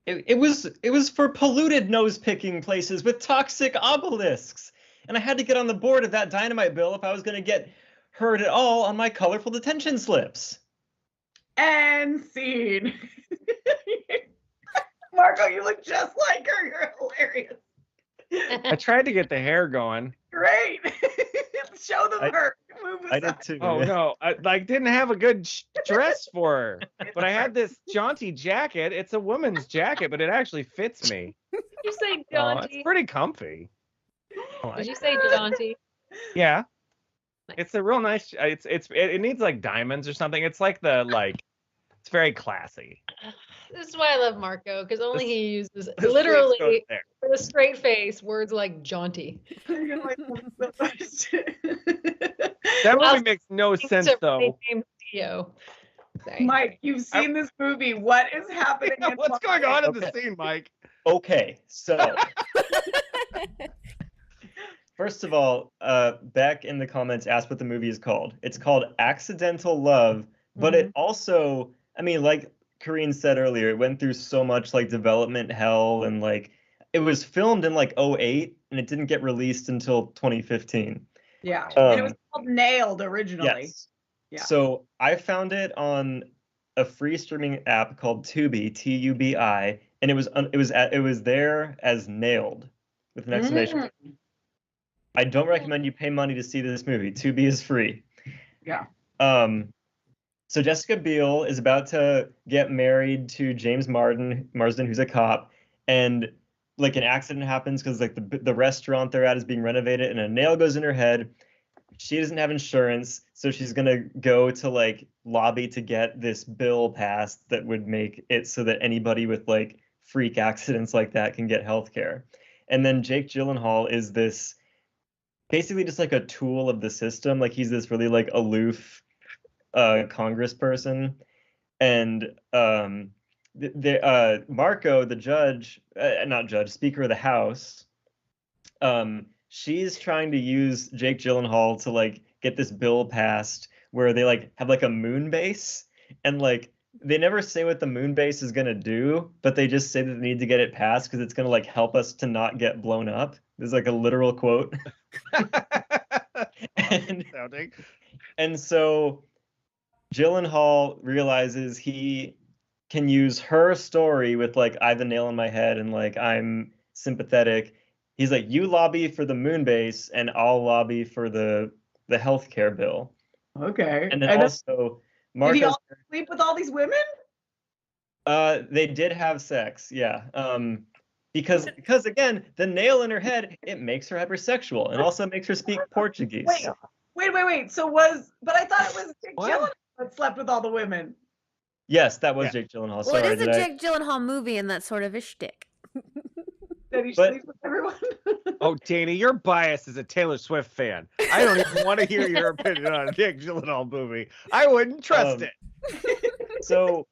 It was for polluted nose picking places with toxic obelisks. And I had to get on the board of that dynamite bill if I was going to get heard at all on my colorful detention slips. And scene. Marco, you look just like her. You're hilarious. I tried to get the hair going. Great. Show them her. I did too. Oh no, I didn't have a good dress for her. but I had this jaunty jacket. It's a woman's jacket, but it actually fits me. Did you say It's jaunty? pretty comfy. Did you say jaunty? Yeah. Nice. It's a real nice. It needs like diamonds or something. It's like it's very classy. This is why I love Marco, because only he uses The streaks go literally there. with a straight face words like jaunty. That movie I'll makes no sense To though. rename Theo. Sorry. Mike, you've seen this movie. What is happening? Yeah, in what's going on in the Okay. scene, Mike? Okay, so first of all, Beck in the comments asked what the movie is called. It's called Accidental Love, but it also, I mean, like Coreen said earlier, it went through so much like development hell, and like it was filmed in like 2008 and it didn't get released until 2015. Yeah, and it was called Nailed originally. Yes. Yeah. So I found it on a free streaming app called Tubi, Tubi, and it was there as Nailed with an exclamation point. I don't recommend you pay money to see this movie. Tubi is free. Yeah. So Jessica Biel is about to get married to James Marsden, who's a cop, and like an accident happens because like the restaurant they're at is being renovated, and a nail goes in her head. She doesn't have insurance, so she's gonna go to like lobby to get this bill passed that would make it so that anybody with like freak accidents like that can get health care. And then Jake Gyllenhaal is this basically just like a tool of the system. Like he's this really like aloof congressperson, and Marco, the Speaker of the House, she's trying to use Jake Gyllenhaal to like get this bill passed where they like have like a moon base, and like they never say what the moon base is gonna do, but they just say that they need to get it passed because it's gonna like help us to not get blown up. There's like a literal quote. And so Gyllenhaal realizes he can use her story with like I have a nail in my head and like I'm sympathetic. He's like, you lobby for the moon base and I'll lobby for the healthcare bill. Okay. And then also Marcos, did he also sleep with all these women? They did have sex, yeah. Because again, the nail in her head, it makes her hypersexual and also makes her speak Portuguese. Wait. But I thought it was Jake Gyllenhaal that slept with all the women. Yes, that was Jake Gyllenhaal. Well, Sorry, it is a Jake Gyllenhaal movie, and that's sort of his shtick. That he sleeps with everyone. Oh, Danny, you're biased as a Taylor Swift fan. I don't even want to hear your opinion on a Jake Gyllenhaal movie. I wouldn't trust it. So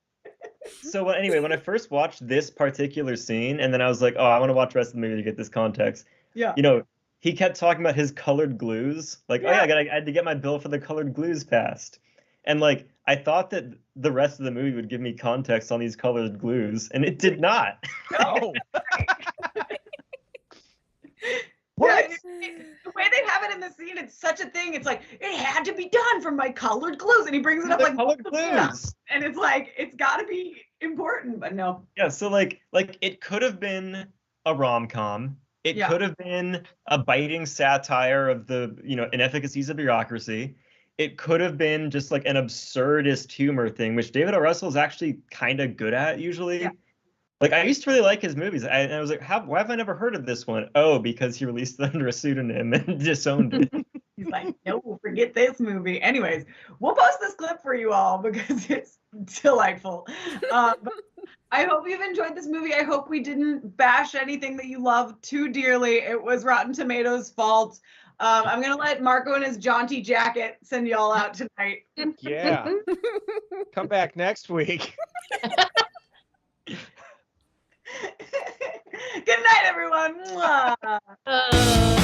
anyway, when I first watched this particular scene, and then I was like, oh, I want to watch the rest of the movie to get this context. Yeah. You know, he kept talking about his colored glues. Like, oh yeah, I had to get my bill for the colored glues passed. And like, I thought that the rest of the movie would give me context on these colored glues, and it did not. No. What? The way they have it in the scene, it's such a thing. It's like, it had to be done from my colored glues. And he brings it up like colored glues. And it's like, it's got to be important, but no. Yeah, so like it could have been a rom-com. It could have been a biting satire of the, inefficacies of bureaucracy. It could have been just like an absurdist humor thing, which David O. Russell is actually kind of good at usually. Yeah. Like, I used to really like his movies. And I was like, why have I never heard of this one? Oh, because he released it under a pseudonym and disowned it. He's like, no, forget this movie. Anyways, we'll post this clip for you all because it's delightful. I hope you've enjoyed this movie. I hope we didn't bash anything that you love too dearly. It was Rotten Tomatoes' fault. I'm going to let Marco in his jaunty jacket send y'all out tonight. Yeah. Come back next week. Good night, everyone. Mwah.